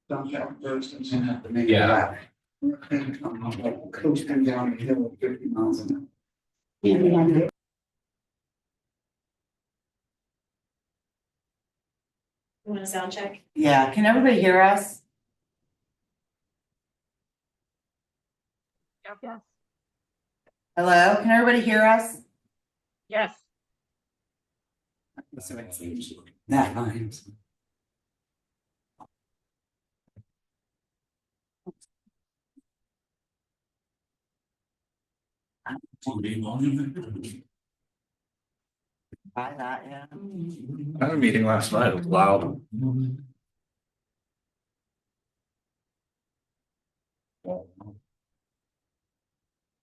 dump that first and then have to make it back. And like coasting down the hill at 50 miles an hour. You want a sound check? Yeah, can everybody hear us? Yes. Hello, can everybody hear us? Yes. So it seems that line. By that, yeah. I had a meeting last night, it was loud.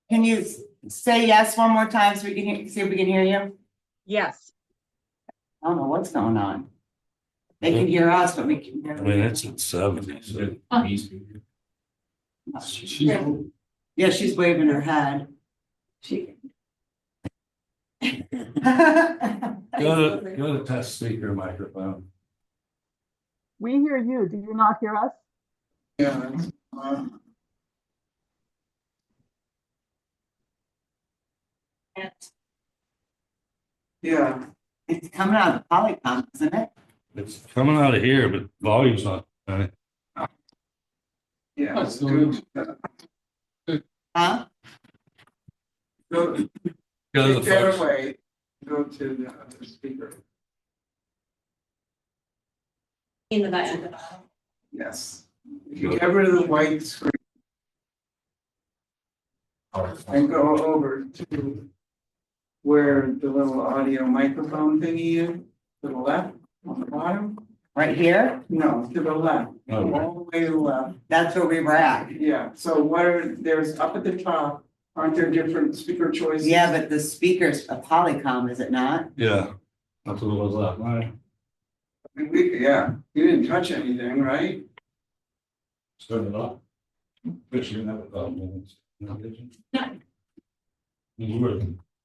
Can you say yes one more time so we can see if we can hear you? Yes. I don't know what's going on. They can hear us, but we can hear I mean, it's at 70, so. Yeah, she's waving her head. She. Go to test speaker microphone. We hear you. Do you not hear us? Yeah. Yeah. It's coming out of the Polycom, isn't it? It's coming out of here, but volume's not. Yeah, it's good. Huh? Go, Go to take the that first. away, go to the other speaker. In the button. Yes. If you get rid of the white screen and go over to where the little audio microphone thingy is, to the left, on the bottom. Right here? No, to the left, Oh. all the way to the left. That's where we were at. Yeah, so there's up at the top, aren't there different speaker choices? Yeah, but the speaker's a Polycom, is it not? Yeah, that's what it was last night. Yeah, you didn't touch anything, right? Turn it off. Wish you didn't have it 12 minutes. No, did you? No. You were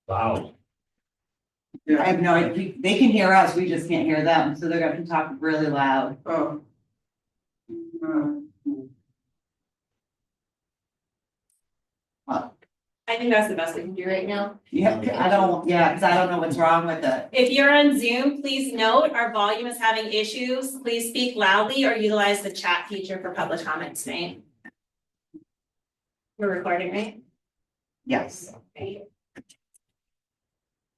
loud. I Yeah, have no idea. They can hear us, we just can't hear them, so they're gonna talk really loud. oh. I think that's the best we can do right now. Yeah, because I don't know what's wrong with it. If you're on Zoom, please note our volume is having issues. Please speak loudly or utilize the chat feature for public comment tonight. We're recording, right? Yes. Good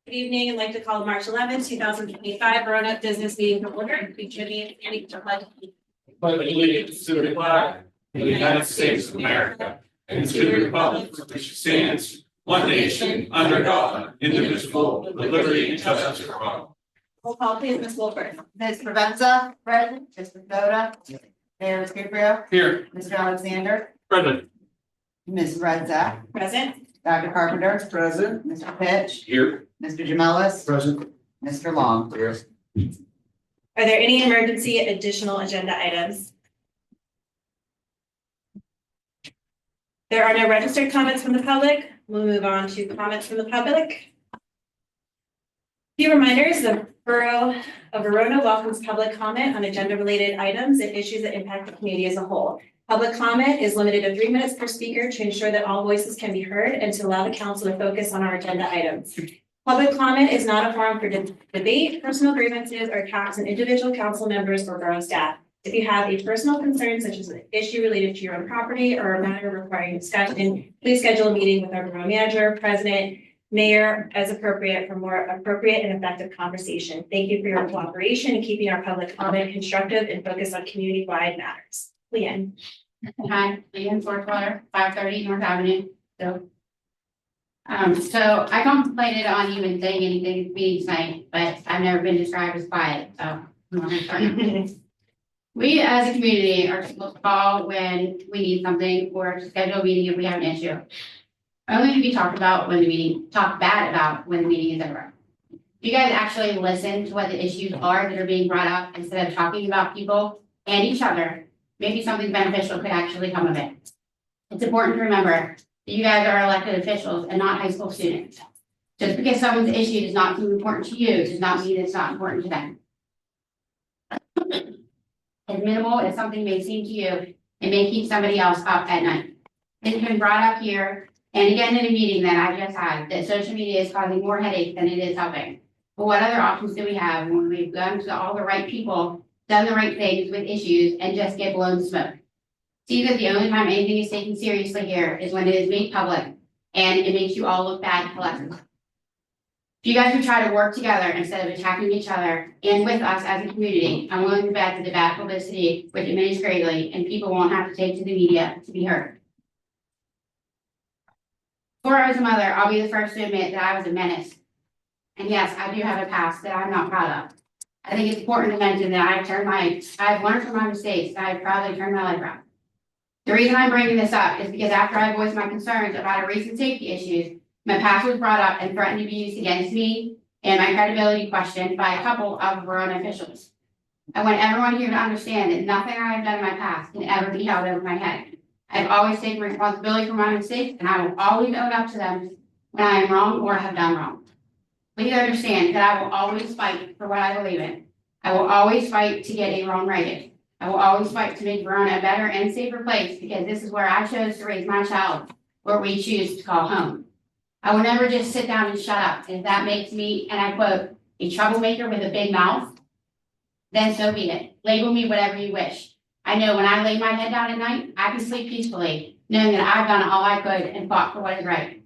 evening. I'd like to call March 11th, 2025 Roanoke Business Meeting to order. Featuring Andy to pledge. Pledge allegiance to the flag of the United States of America and to the republic for which it stands, one nation, under God, indivisible, with liberty and justice for all. Roll call please, Ms. Wolford. Ms. Provenza, present. Mr. Dakota. Mayor Scarborough. Here, Mr. Alexander. present. Ms. Redzak. Present. Dr. Carpenter. Present. Mr. Pitch. Here. Mr. Jamelis. Present. Mr. Long. Here. Are there any emergency additional agenda items? There are no registered comments from the public. We'll move on to comments from the public. Few reminders, the Borough of Verona welcomes public comment on agenda-related items and issues that impact the community as a whole. Public comment is limited to 3 minutes per speaker to ensure that all voices can be heard and to allow the council to focus on our agenda items. Public comment is not a forum for debate, personal grievances, or attacks on individual council members or borough staff. If you have a personal concern such as an issue related to your own property or a matter requiring discussion, please schedule a meeting with our borough manager, president, mayor as appropriate for more appropriate and effective conversation. Thank you for your cooperation in keeping our public comment constructive and focused on community-wide matters. Leanne. Hi, Leanne Swartwater, 530 North Avenue. So I contemplated on even saying anything at the meeting tonight, but I've never been described as quiet, so I'm gonna start. We as a community are supposed to call when we need something or to schedule a meeting if we have an issue. Only to be talked bad about when the meeting is over. You guys actually listen to what the issues are that are being brought up instead of talking about people and each other. Maybe something beneficial could actually come of it. It's important to remember that you guys are elected officials and not high school students. Just because someone's issue does not seem important to you does not mean it's not important to them. It's as minimal as something may seem to you, it may keep somebody else up at night. It's been brought up here and again in a meeting that I just had, that social media is causing more headache than it is helping. But what other options do we have when we've gone to all the right people, done the right things with issues, and just get blown smoke? See that the only time anything is taken seriously here is when it is made public and it makes you all look bad collectively. If you guys would try to work together instead of attacking each other and with us as a community, I'm willing to bet that the bad publicity would diminish greatly and people won't have to take to the media to be heard. Before I was a mother, I'll be the first to admit that I was a menace. And yes, I do have a past that I'm not proud of. I think it's important to mention that I've learned from my mistakes and I've proudly turned my life around. The reason I'm bringing this up is because after I voiced my concerns about a recent safety issues, my past was brought up and threatened to be used against me and my credibility questioned by a couple of Verona officials. I want everyone here to understand that nothing I have done in my past can ever be held over my head. I've always taken responsibility for my mistakes and I will always own up to them when I am wrong or have done wrong. Please understand that I will always fight for what I believe in. I will always fight to get a wrong righted. I will always fight to make Verona a better and safer place because this is where I chose to raise my child, where we choose to call home. I will never just sit down and shut up. And if that makes me, and I quote, a troublemaker with a big mouth, then so be it. Label me whatever you wish. I know when I lay my head down at night, I can sleep peacefully, knowing that I've done all I could and fought for what is right.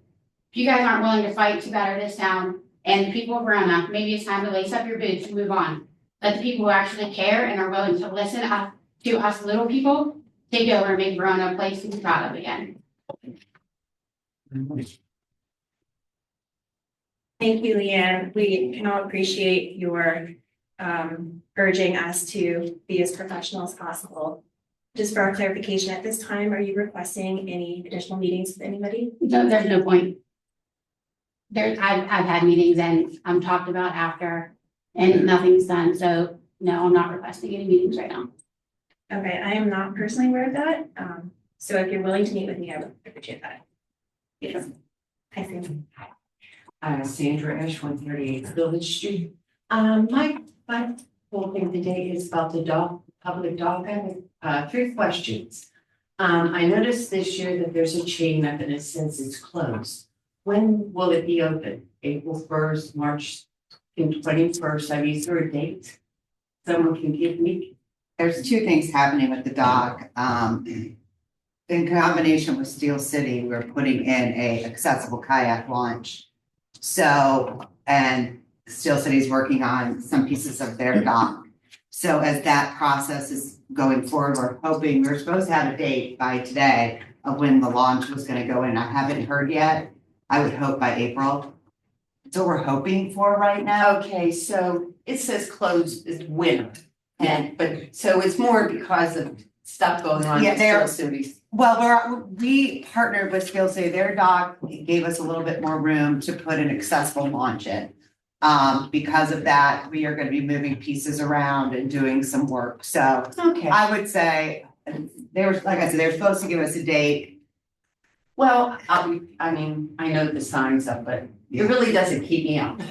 If you guys aren't willing to fight to better this town and the people of Verona, maybe it's time to lace up your boots and move on. Let the people who actually care and are willing to listen to us little people take over and make Verona a place to be proud of again. Thank you, Leanne. We can all appreciate your urging us to be as professional as possible. Just for our clarification, at this time, are you requesting any additional meetings with anybody? No, there's no point. I've had meetings and I'm talked about after and nothing's done. So no, I'm not requesting any meetings right now. Okay, I am not personally aware of that. So if you're willing to meet with me, I would appreciate that. Yes. I see. Sandra Ash, 138 Village Street. My whole thing today is about the public dog. I have 3 questions. I noticed this year that there's a chain up and it says it's closed. When will it be open? April 1st, March 21st? I mean, is there a date someone can give me? There's 2 things happening with the dog. In combination with Steel City, we're putting in a accessible kayak launch. So, and Steel City is working on some pieces of their dock. So as that process is going forward, we're hoping, we're supposed to have a date by today of when the launch was gonna go in. I haven't heard yet. I would hope by April. So we're hoping for right now. Okay, so it says closed is winter. But so it's more because of stuff going on Yeah, in they're- Steel City. Well, we partnered with Steel City. Their dock gave us a little bit more room to put an accessible launch in. Because of that, we are gonna be moving pieces around and doing some work. So Okay, I would say, they were, like I said, they were supposed to give us a date. well, I mean, I know the sign's up, but it really doesn't keep me up.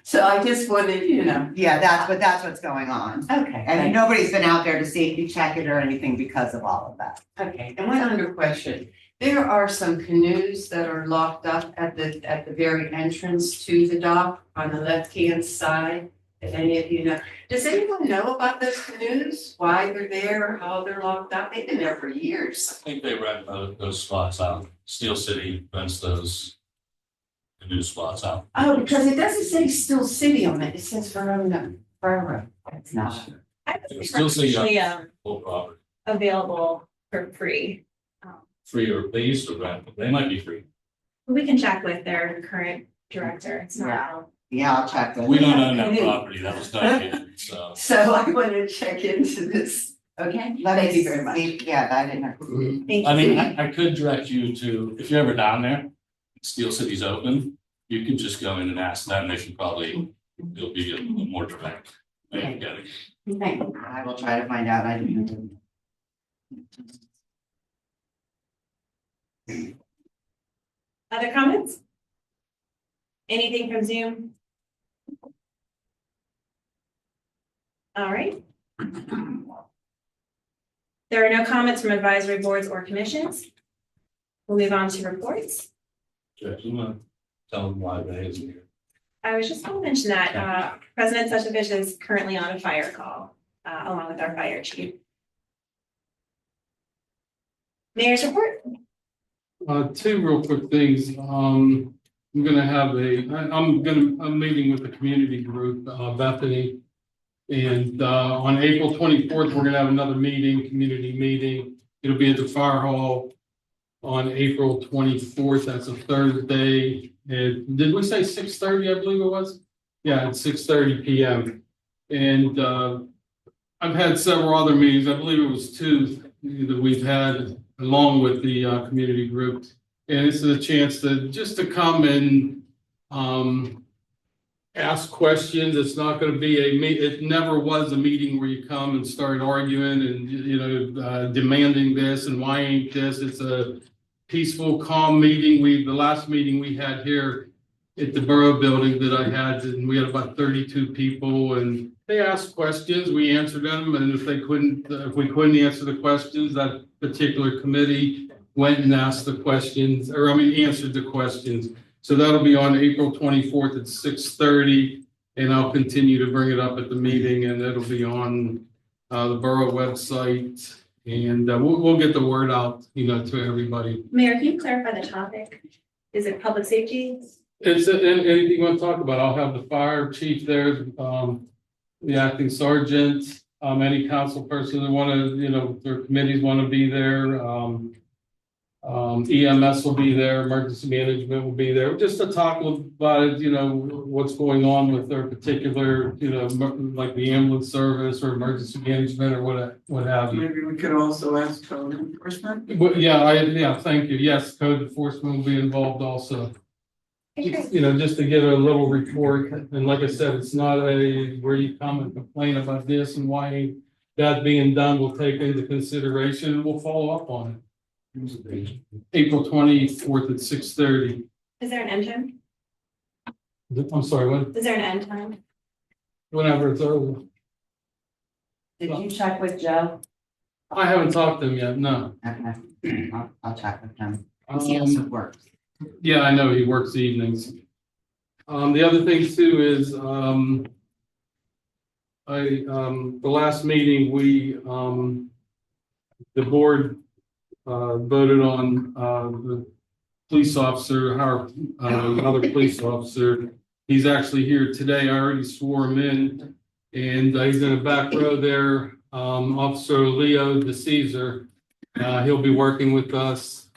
So I just wanted, Yeah, that's what's going on. Okay. And nobody's been out there to safety check it or anything because of all of that. Okay, and one other question. There are some canoes that are locked up at the very entrance to the dock on the left-hand side. If any of you know, does anyone know about those canoes? Why they're there, how they're locked up? They've been there for years. I think they rent those spots out. Steel City rents those new spots out. Oh, because it doesn't say Steel City on it. It says Verona. It's not. Steel City Actually, full property, available for free. free, or they used to rent, but they might be free. We can check with their current director. It's not. Yeah, I'll check that. We don't own that property, that was donated, so. So I want to check into this. Okay, thank you very much. Yeah, I didn't know. Thank I you. mean, I could direct you to, if you're ever down there, Steel City's open, you can just go in and ask them, they can probably, it'll be a little more direct way of getting. Thank you. I will try to find out. I didn't know. Other comments? Anything from Zoom? All right. There are no comments from advisory boards or commissions. We'll move on to reports. Jeff, you want to tell them why they isn't here? I was just going to mention that President Suchovich is currently on a fire call, along with our fire chief. Mayor's report. Two real quick things. I'm meeting with the community group, Bethany. And on April 24th, we're gonna have another community meeting. It'll be at the fire hall on April 24th. That's a Thursday. And did we say 6:30, I believe it was? Yeah, it's 6:30 p.m. And I've had several other meetings. I believe it was two that we've had along with the community group. And this is a chance to come and ask questions. It's not going to be it never was a meeting where you come and start arguing and, demanding this and why ain't this. It's a peaceful, calm meeting. The last meeting we had here at the borough building that I had, and we had about 32 people, and they asked questions. We answered them, and if we couldn't answer the questions, that particular committee went and asked the questions, answered the questions. So that'll be on April 24th at 6:30, and I'll continue to bring it up at the meeting, and it'll be on the borough website, and we'll get the word out, to everybody. Mayor, can you clarify the topic? Is it public safety? It's anything you want to talk about. I'll have the fire chief there, the acting sergeant, any council person that want to, their committees want to be there. EMS will be there, emergency management will be there, just to talk about it, what's going on with their particular, like the ambulance service or emergency management or what have you. Maybe we could also ask code enforcement. But thank you. Yes, code enforcement will be involved also. Just to give a little report, and like I said, it's not where you come and complain about this and why ain't that being done. We'll take into consideration and we'll follow up on it. April 24th at 6:30. Is there an end time? I'm sorry, what? Is there an end time? Whenever it's over. Did you check with Joe? I haven't talked to him yet, no. Okay, I'll check with him. He also works. Yeah, I know he works evenings. The other thing too is, the last meeting, the board voted on the police officer, another police officer. He's actually here today. I already swore him in, and he's in the back row there. Officer Leo DeCesar. He'll be working with us.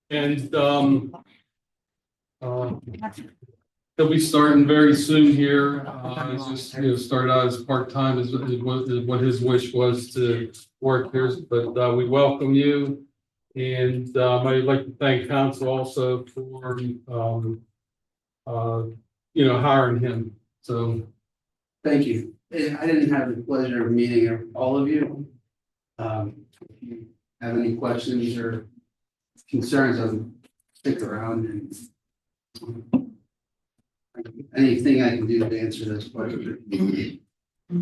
And he'll be starting very soon here. He's just start out as part-time is what his wish was to work here. But we welcome you, and I'd like to thank council also for hiring him. So thank you. I didn't have the pleasure of meeting all of you. If you have any questions or concerns, I'll stick around and anything I can do to answer those questions.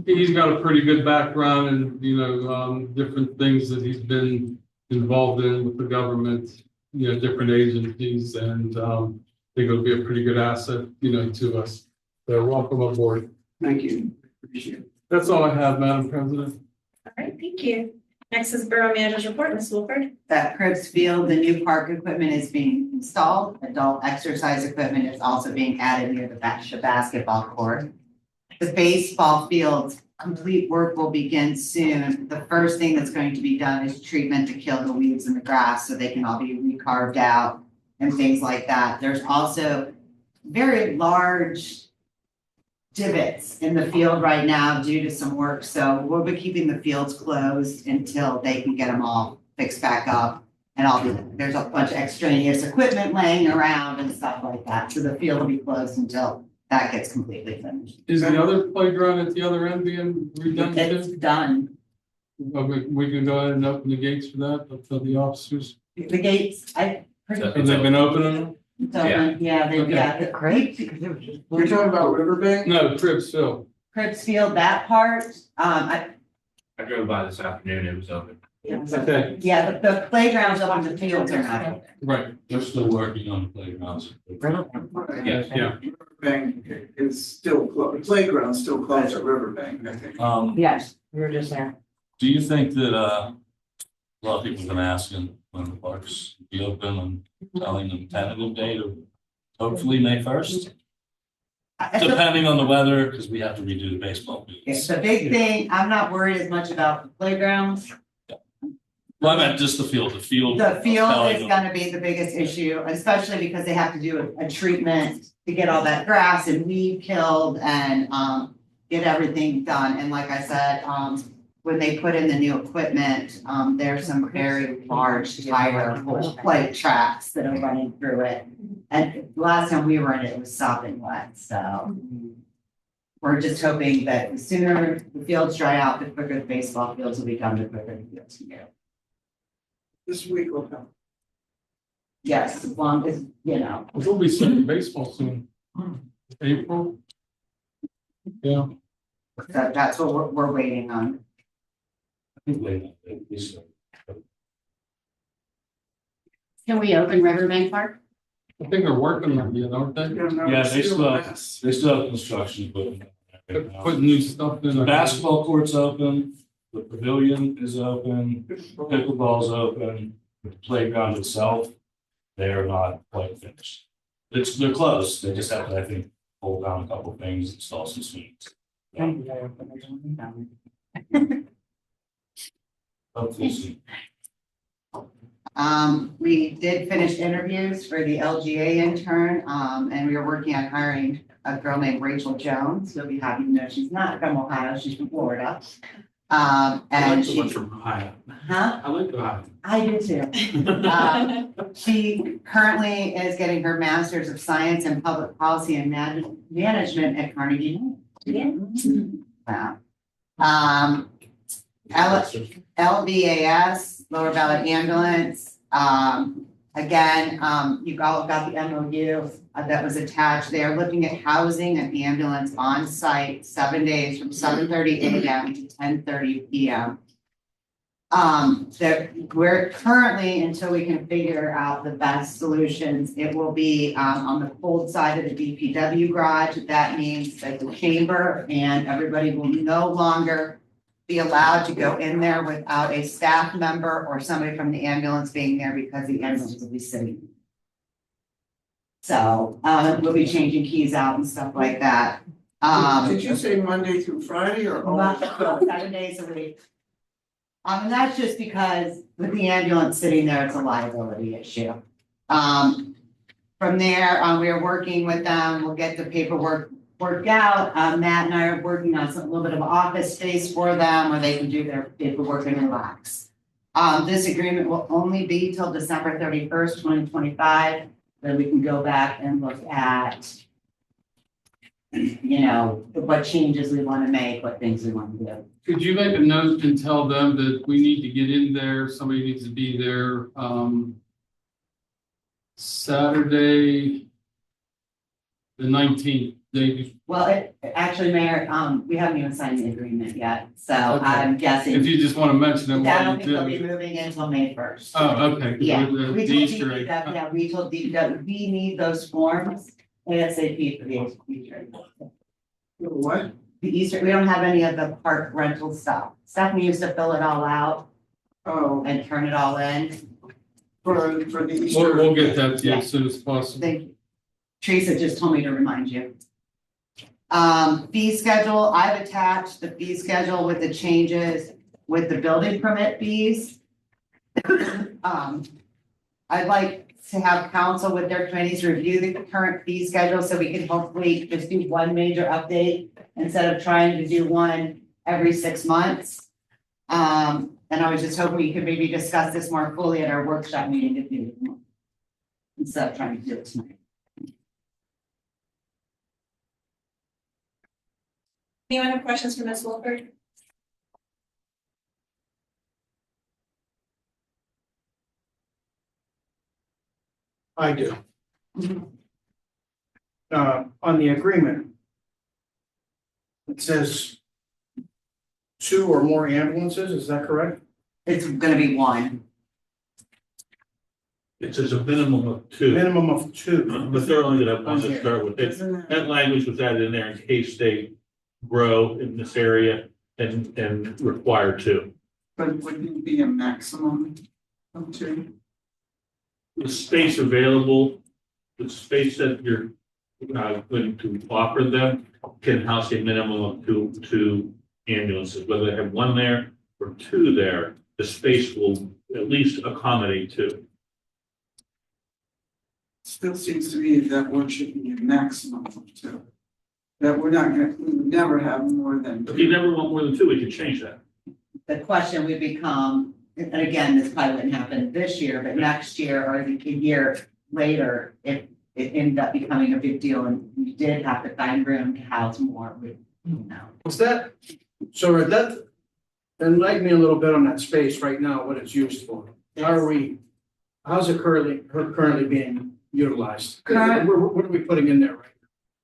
he's got a pretty good background and different things that he's been involved in with the government, different agencies, and I think it'll be a pretty good asset, to us. So welcome aboard. Thank you. Appreciate it. That's all I have, Madam President. All right, thank you. Next is Borough Manager's report, Ms. Wolford. At Cribs Field, the new park equipment is being installed. Adult exercise equipment is also being added near the basketball court. The baseball fields, complete work will begin soon. The first thing that's going to be done is treatment to kill the weeds in the grass so they can all be recarved out and things like that. There's also very large divots in the field right now due to some work. So we'll be keeping the fields closed until they can get them all fixed back up. And there's a bunch of extraneous equipment laying around and stuff like that. So the field will be closed until that gets completely finished. Is the other playground at the other end being redone It's too? done. We can go ahead and open the gates for that, for the officers. The gates, Have they been opening them? So, yeah, they, yeah, the Great, because it was just. You're talking about Riverbank? No, Cribsville. Cribs Field, that part, I drove by this afternoon, it was open. Okay, yeah, the playgrounds up in the fields are not open. right, They're still working on the playgrounds. Yes. yeah. Riverbank is still closed, playground's still closed at Riverbank, I think. Yes, we were just there. Do you think that, a lot of people have been asking when the parks will be open and telling them tentative date of hopefully May first? Depending on the weather, because we have to redo the baseball It's fields. the big thing, I'm not worried as much about the playgrounds. Well, I meant just the field, The field telling is them- gonna be the biggest issue, especially because they have to do a treatment to get all that grass and weed killed and, get everything done. And like I said, when they put in the new equipment, there's some very large tire, like tracks that are running through it. And last time we were in it, it was sopping wet, so. We're just hoping that the sooner the fields dry out, the quicker the baseball fields will become, the quicker the fields can go. This week will come. Yes, as long as, you know, We'll be starting baseball soon. April. Yeah, that's what we're waiting on. I think they start. Can we open Riverbank Park? I think they're working on it, aren't they? Yeah, they still have- They still have construction equipment. They're putting new stuff in. The basketball court's open, the pavilion is open, pickleball's open, the playground itself, they are not quite finished. They're close, they just have to, I think, hold down a couple of things, install some swings. Hopefully soon. We did finish interviews for the LGA intern, and we are working on hiring a girl named Rachel Jones. You'll be happy to know she's not from Ohio, she's from Florida. And she, from Ohio. huh? I like Ohio. I do too. She currently is getting her Master's of Science in Public Policy and Management at Carnegie. Wow. LVAS, Lower Valley Ambulance. Again, you all got the MOU that was attached. They are looking at housing an ambulance on site 7 days from 7:30 a.m. to 10:30 p.m. We're currently, until we can figure out the best solutions, it will be on the cold side of the DPW garage. That means that the chamber and everybody will no longer be allowed to go in there without a staff member or somebody from the ambulance being there because the ambulance will be sitting. So, we'll be changing keys out and stuff like that. Did you say Monday through Friday or? all? 7 days a week. And that's just because with the ambulance sitting there, it's a liability issue. From there, we are working with them, we'll get the paperwork worked out. Matt and I are working on some, little bit of office space for them where they can do their paperwork and relax. This agreement will only be till December 31st, 2025. Then we can go back and look at, you know, what changes we want to make, what things we want to do. Could you make a note and tell them that we need to get in there, somebody needs to be there, Saturday, the 19th, Well, actually, Mayor, we haven't even signed the agreement yet, so Okay. I'm guessing. if you just want to mention it I don't while think they'll be you do. moving until May 1st. Oh, okay. Yeah, The we told Easter DPW, egg. yeah, we told DPW, we need those forms ASAP for the Easter. What? The Easter, we don't have any of the park rental stuff. Stephanie used to fill it all out Oh, and turn it all in. for the Easter. We'll get that to you as soon as possible. Thank you. Teresa just told me to remind you. Fee schedule, I've attached the fee schedule with the changes with the building permit fees. I'd like to have council with their committees review the current fee schedule so we can hopefully just do one major update instead of trying to do one every 6 months. And I was just hoping we could maybe discuss this more fully at our workshop meeting if you instead of trying to do it tonight. Anyone have questions for Ms. Wolford? I do. On the agreement. It says 2 or more ambulances, is that correct? It's gonna be one. It says a minimum of 2, Minimum of 2. but they're only gonna have one to start with. Isn't that- That language was added in there in case they grow in this area and require 2. But wouldn't it be a maximum of 2? The space available, the space that you're going to offer them can house a minimum of two ambulances, whether they have 1 there or 2 there, the space will at least accommodate 2. Still seems to me that one should be a maximum of 2. That we're not gonna, we would never have more than If you 2. never want more than 2, we can change that. The question would become, and again, this probably wouldn't happen this year, but next year or a year later, if it ended up becoming a big deal and we did have to find room to house more, we, Is that, so that, enlighten me a little bit on that space right now, what it's used for. How's it currently being utilized? Current- What are we putting in there right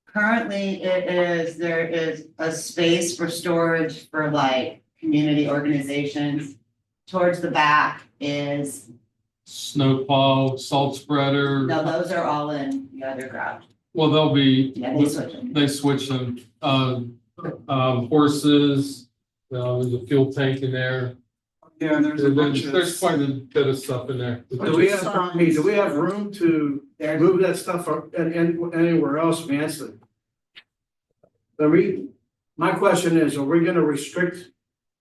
Currently, there is a space for storage for like community organizations. Towards the back is, Snowplow, salt spreader, no, those are all in the other garage. well, they'll be, Yeah, they switch them. they switch them, horses, there's a fuel tank in there. Yeah, there's a bunch There's of. quite a bit of stuff in there. now? Do we have room to There's, move that stuff and anywhere else, Manson? My question is, are we gonna restrict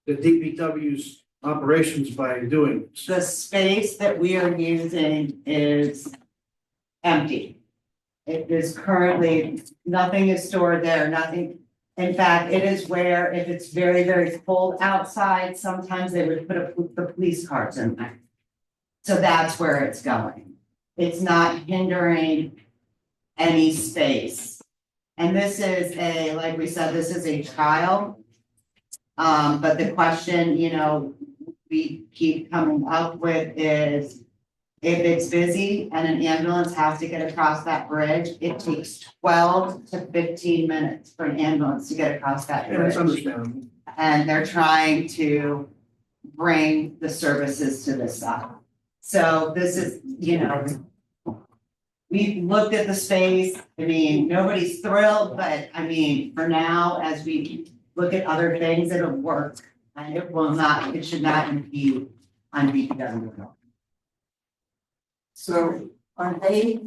the DPW's operations by doing this? the space that we are using is empty. It is currently, nothing is stored there, nothing. In fact, it is where if it's very, very cold outside, sometimes they would put the police cars in there. So that's where it's going. It's not hindering any space. And this is like we said, this is a trial. But the question, we keep coming up with is if it's busy and an ambulance has to get across that bridge, it takes 12 to 15 minutes for an ambulance to get across that Yeah, that's bridge. understandable. And they're trying to bring the services to this side. So this is, we've looked at the space. I mean, nobody's thrilled, but I mean, for now, as we look at other things, it'll work. And it should not impede on DPW. So, Are they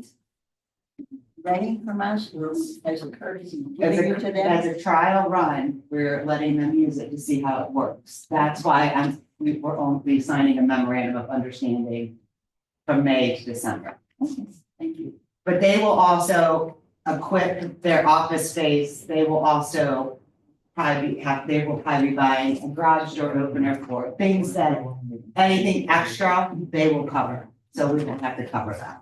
renting from us or as a courtesy, As giving it to them? as a trial run, we're letting them use it to see how it works. That's why we're only signing a memorandum of understanding from May to December. Okay, thank you. But they will also equip their office space. They will also they will probably be buying a garage door opener for things that, anything extra, they will cover. So we won't have to cover that.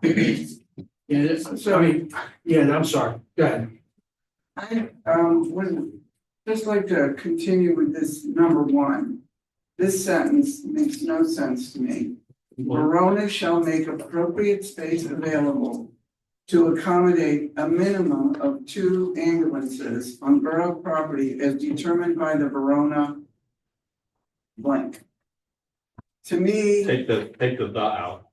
I'm sorry, go ahead. I would just like to continue with this number 1. This sentence makes no sense to me. Verona shall make appropriate space available to accommodate a minimum of 2 ambulances on borough property as determined by the Verona blank. To me, Take the dot out.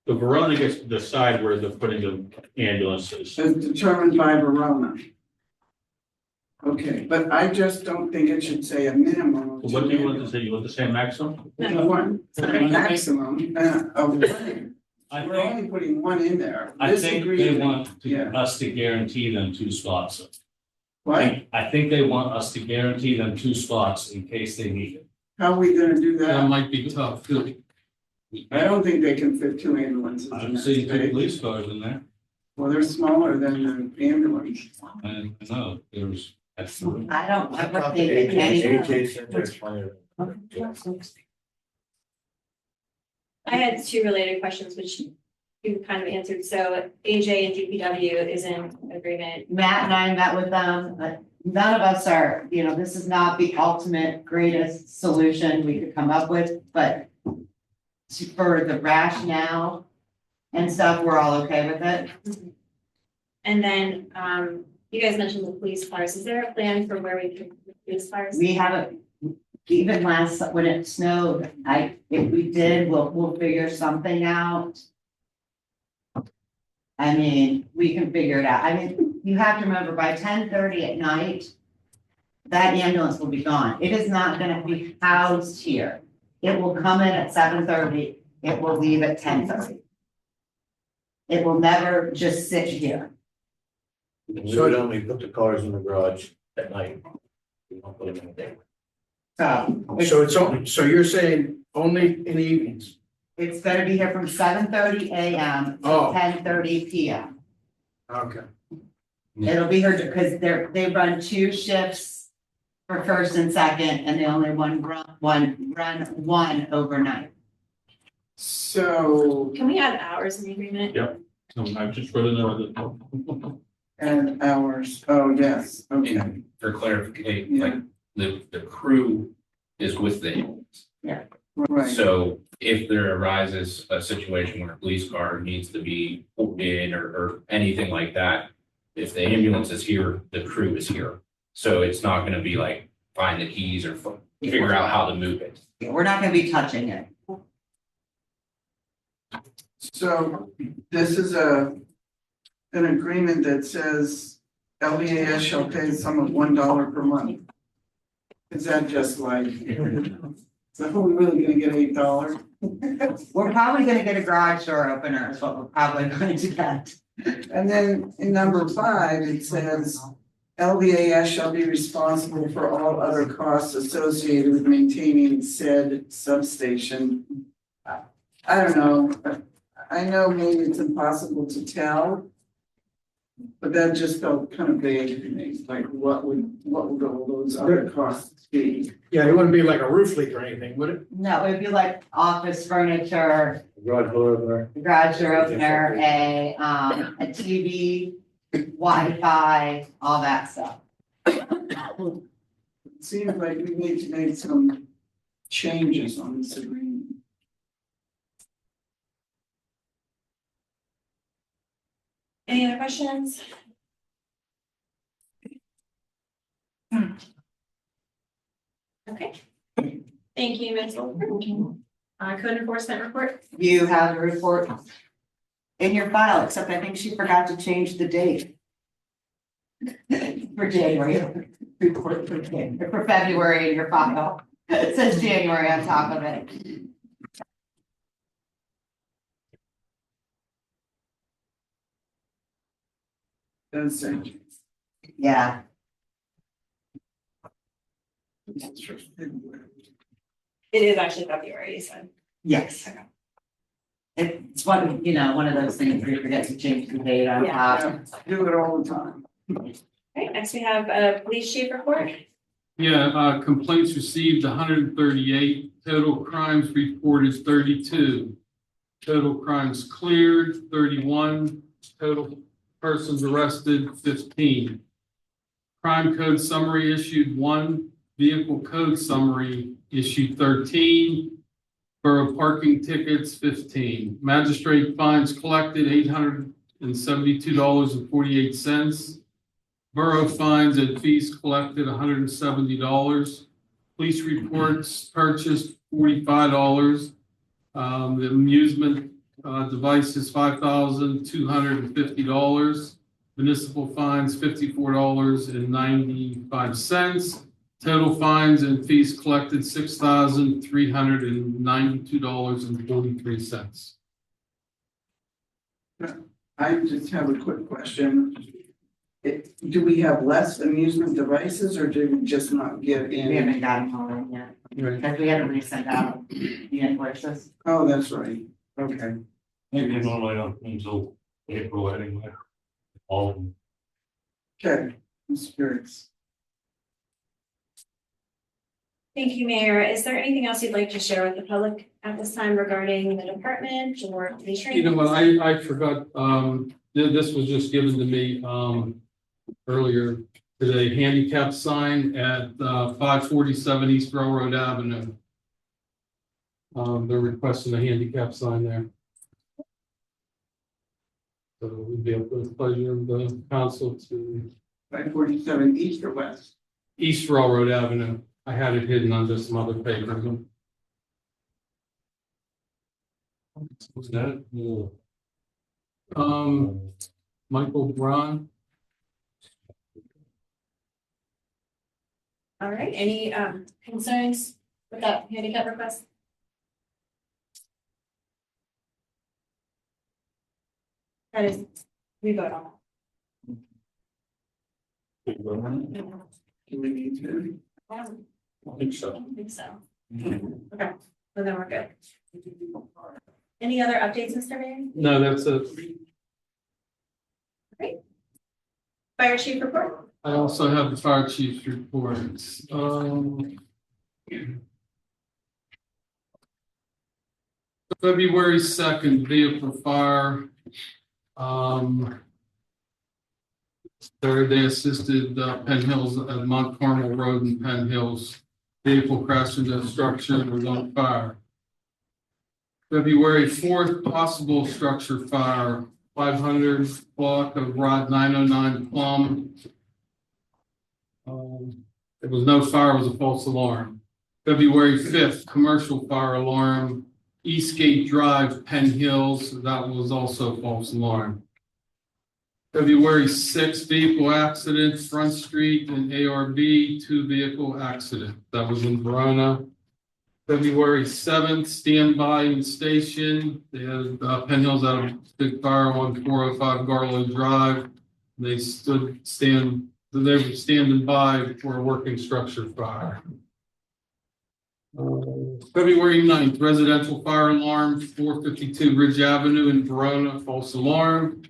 The Verona gets to decide where they're putting the ambulances. as determined by Verona. Okay, but I just don't think it should say a minimum of 2 What do you want to say? You want to say maximum? One, maximum of 1. I We're think, only putting 1 in there. I This think they agreement- want yeah. us to guarantee them 2 spots. What? I think they want us to guarantee them 2 spots in case they need it. How are we gonna do That that? might be tough. I don't think they can fit 2 ambulances in I'm that seeing 2 space. police cars in there, Well, they're smaller than the ambulance. and I know there's. That's I don't ever think it's any. I had 2 related questions, which you kind of answered. So AJ and DPW is in agreement. Matt and I met with them, but none of us are, this is not the ultimate greatest solution we could come up with, but for the rationale and stuff, we're all okay with it. And then, you guys mentioned the police cars. Is there a plan for where we could put the police cars? We haven't, even last, when it snowed, if we did, we'll figure something out. I mean, we can figure it out. I mean, you have to remember, by 10:30 at night, that ambulance will be gone. It is not gonna be housed here. It will come in at 7:30, it will leave at 10:30. It will never just sit here. We would only put the cars in the garage at night. We don't put them in the day. So So you're saying only in the evenings? it's gonna be here from 7:30 AM to Oh. 10:30 PM. Okay. It'll be here because they run 2 shifts for first and second, and they only run one overnight. So, Can we add hours in the agreement? I just read another. and hours, oh, yes, okay, For clarification, Yeah. like, the crew is with the ambulance. right. So if there arises a situation where a police car needs to be pulled in or anything like that, if the ambulance is here, the crew is here. So it's not gonna be like find the keys or figure out how to move it. We're not gonna be touching it. So this is an agreement that says LEAS shall pay the sum of $1 per month. Is that just like, so are we really gonna get $8? We're probably gonna get a garage door opener is what we're probably going to get. And then in number 5, it says LVAS shall be responsible for all other costs associated with maintaining said substation. I don't know, I know maybe it's impossible to tell. But that just felt kind of vague to me, like what would all those other costs be? Yeah, it wouldn't be like a roof leak or anything, would it? No, it'd be like office furniture, Garage door opener. garage door opener, a TV, Wi-Fi, all that stuff. It seems like we need to make some changes on this agreement. Any other questions? Okay. Thank you, Ms. Wolford. Code enforcement report. You have a report in your file, except I think she forgot to change the date. For January, report for February in your file. It says January on top of it. That's it. Yeah, It is actually February, you said. yes. It's one, one of those things where you forget to change the date on Yeah. top. Do it all the time. Okay, next we have a police chief report. Yeah, complaints received 138, total crimes reported 32. Total crimes cleared 31, total persons arrested 15. Crime code summary issued 1, vehicle code summary issued 13. Borough parking tickets 15. Magistrate fines collected $872.48. Borough fines and fees collected $170. Police reports purchased $45. The amusement devices $5,250. Municipal fines $54.95. Total fines and fees collected $6,392.43. I just have a quick question. Do we have less amusement devices or did we just not get We in? haven't gotten all in yet, because we haven't resent out the invoices. Oh, that's right. Okay. Maybe normally don't until April anyway. All of them. Okay, I'm curious. Thank you, Mayor. Is there anything else you'd like to share with the public at this time regarding the department or police training? You know what, I forgot, this was just given to me, earlier today, handicap sign at, 547 East Railroad Avenue. They're requesting a handicap sign there. So it would be up to the pleasure of the council to 547 east or west? East Railroad Avenue. I had it hidden under some other papers. Was that? Michael Braun. All right, any concerns with that handicap request? That is, we vote on Do we need to? that. I think so. I don't think so. Okay, well then we're good. Any other updates, Mr. Mayor? No, that's it. Fire chief report? I also have the fire chief's reports. February 2nd, vehicle fire. There they assisted Penn Hills at Mont Carmel Road in Penn Hills. Vehicle crashed into a structure and was on fire. February 4th, possible structure fire, 500 block of Rod 909 Plum. There was no fire, it was a false alarm. February 5th, commercial fire alarm, Eastgate Drive, Penn Hills, that was also a false alarm. February 6th, vehicle accident, Front Street and ARB, 2 vehicle accident, that was in Verona. February 7th, standby in station, they had Penn Hills had a big fire on 405 Garlow Drive. They were standing by for a working structure fire. February 9th, residential fire alarm, 452 Ridge Avenue in Verona, false alarm.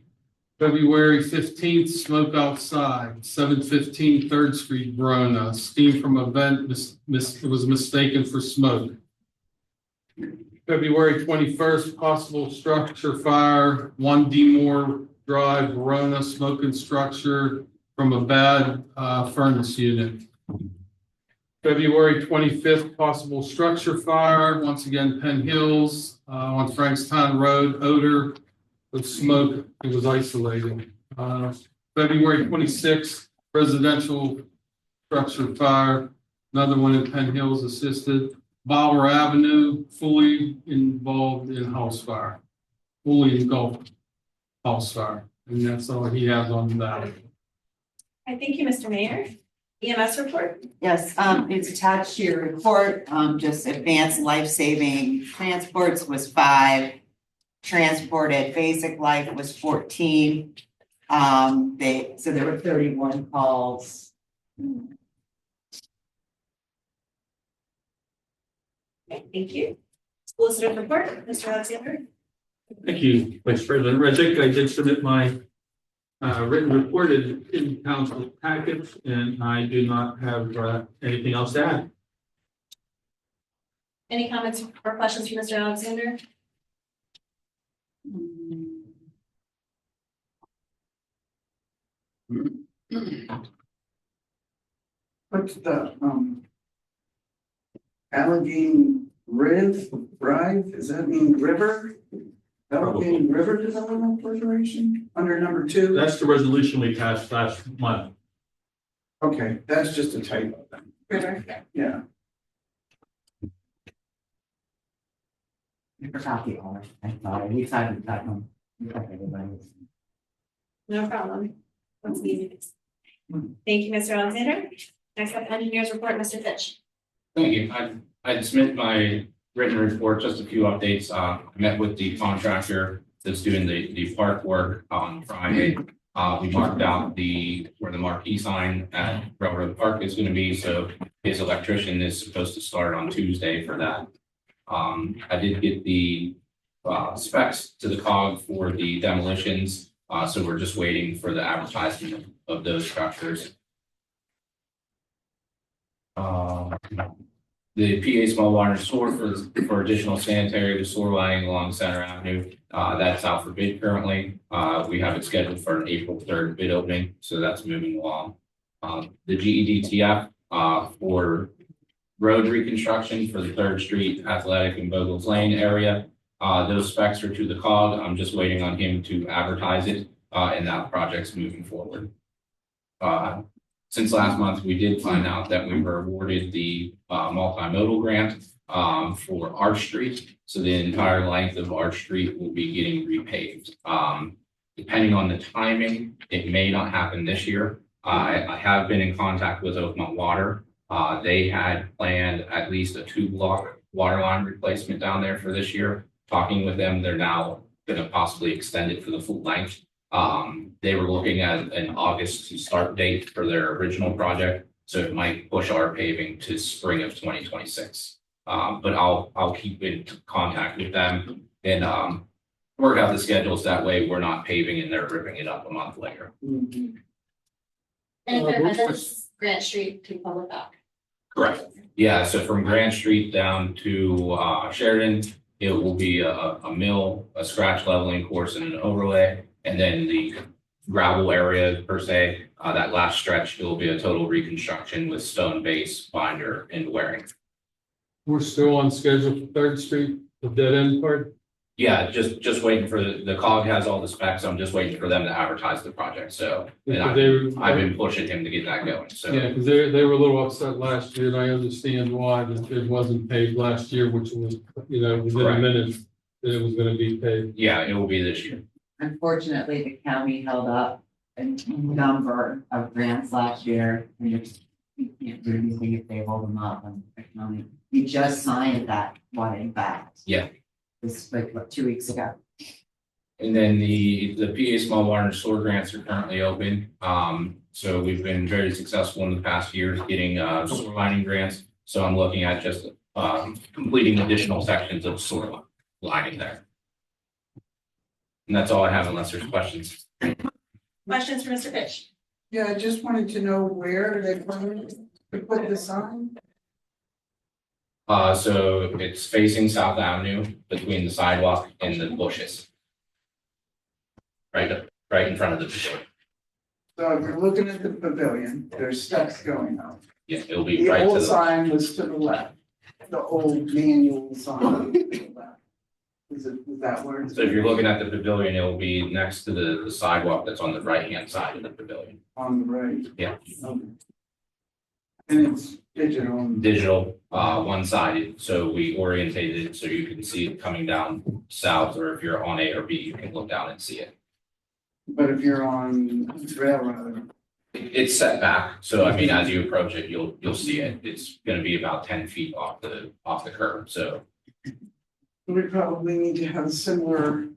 February 15th, smoke outside, 715 3rd Street, Verona. Steam from a vent was mistaken for smoke. February 21st, possible structure fire, 1 Demore Drive, Verona, smoking structure from a bad furnace unit. February 25th, possible structure fire, once again, Penn Hills, on Frankstown Road, odor of smoke, it was isolated. February 26th, residential structure fire, another one in Penn Hills assisted. Bauer Avenue, fully involved in house fire, fully engulfed house fire. And that's all he has on that. I thank you, Mr. Mayor. EMS report? Yes, it's attached to your report, just advanced life-saving transports was 5. Transported basic life was 14. So there were 31 calls. Okay, thank you. Solicitor's report, Mr. Alexander? Thank you, Vice President Reddick. I did submit my written report in council packet, and I do not have anything else to add. Any comments or questions for Mr. Alexander? What's the, Allegheny Drive, does that mean river? Allegheny River Development Corporation, under number 2? That's the resolution we passed last month. Okay, that's just a typo then. River. Yeah. You forgot the honor. I'm sorry, we signed that one. No problem. That's easy. Thank you, Mr. Alexander. Next up, engineers report, Mr. Fitch. Thank you. I submit my written report, just a few updates. I met with the contractor that's doing the park work on Friday. We marked out where the marquee sign at Railroad Park is going to be. So his electrician is supposed to start on Tuesday for that. I did get the specs to the COG for the demolitions. So we're just waiting for the advertisement of those structures. The PA small water and sewer for additional sanitary, the sewer lining along Center Avenue, that's out for bid currently. We have it scheduled for an April 3rd bid opening, so that's moving along. The GEDTF for road reconstruction for the 3rd Street, Athletic and Bogles Lane area. Those specs are to the COG. I'm just waiting on him to advertise it. and that project's moving forward. Since last month, we did find out that we were awarded the multimodal grant for Arch Street. So the entire length of Arch Street will be getting repaved. Depending on the timing, it may not happen this year. I have been in contact with Oakmont Water. They had planned at least a 2-block water line replacement down there for this year. Talking with them, they're now going to possibly extend it for the full length. They were looking at an August start date for their original project, so it might push our paving to spring of 2026. But I'll keep in contact with them and work out the schedules. That way we're not paving and they're ripping it up a month later. And if it has Grant Street to public dock. Correct. Yeah, so from Grand Street down to Sheridan, it will be a mill, a scratch leveling course and an overlay. And then the gravel area per se, that last stretch, it will be a total reconstruction with stone base, binder and wearing. We're still on schedule for Third Street, the dead end part. Yeah, just waiting for the COG has all the specs. I'm just waiting for them to advertise the project. So and I've been pushing him to get that going. So Yeah, because they were a little upset last year, and I understand why, that it wasn't paid last year, which was, within a minute that it was gonna be paid. yeah, it will be this year. Unfortunately, the county held up a number of grants last year, and you can't do anything if they hold them up on the county. We just signed that one, in fact. Yeah. This like, what, 2 weeks ago. And then the PA Small Water and Sewer grants are currently open. So we've been very successful in the past years getting sewer lining grants. So I'm looking at just completing additional sections of sewer lining there. And that's all I have unless there's questions. Questions for Mr. Fish? Yeah, I just wanted to know where they planning to put the sign. So it's facing South Avenue between the sidewalk and the bushes. Right in front of the pavilion. So if you're looking at the pavilion, there's steps going up. Yeah, it'll be The right to old the, sign was to the left, the old manual sign was to the left. Is that where it's? so if you're looking at the pavilion, it will be next to the sidewalk that's on the right-hand side of the pavilion. On the right? Yeah. Okay. And it's digital. Digital, one-sided, so we orientated it so you can see it coming down south, or if you're on A or B, you can look down and see it. But if you're on railroad, It's set back, so I mean, as you approach it, you'll see it. It's gonna be about 10 feet off the curb, so. we probably need to have similar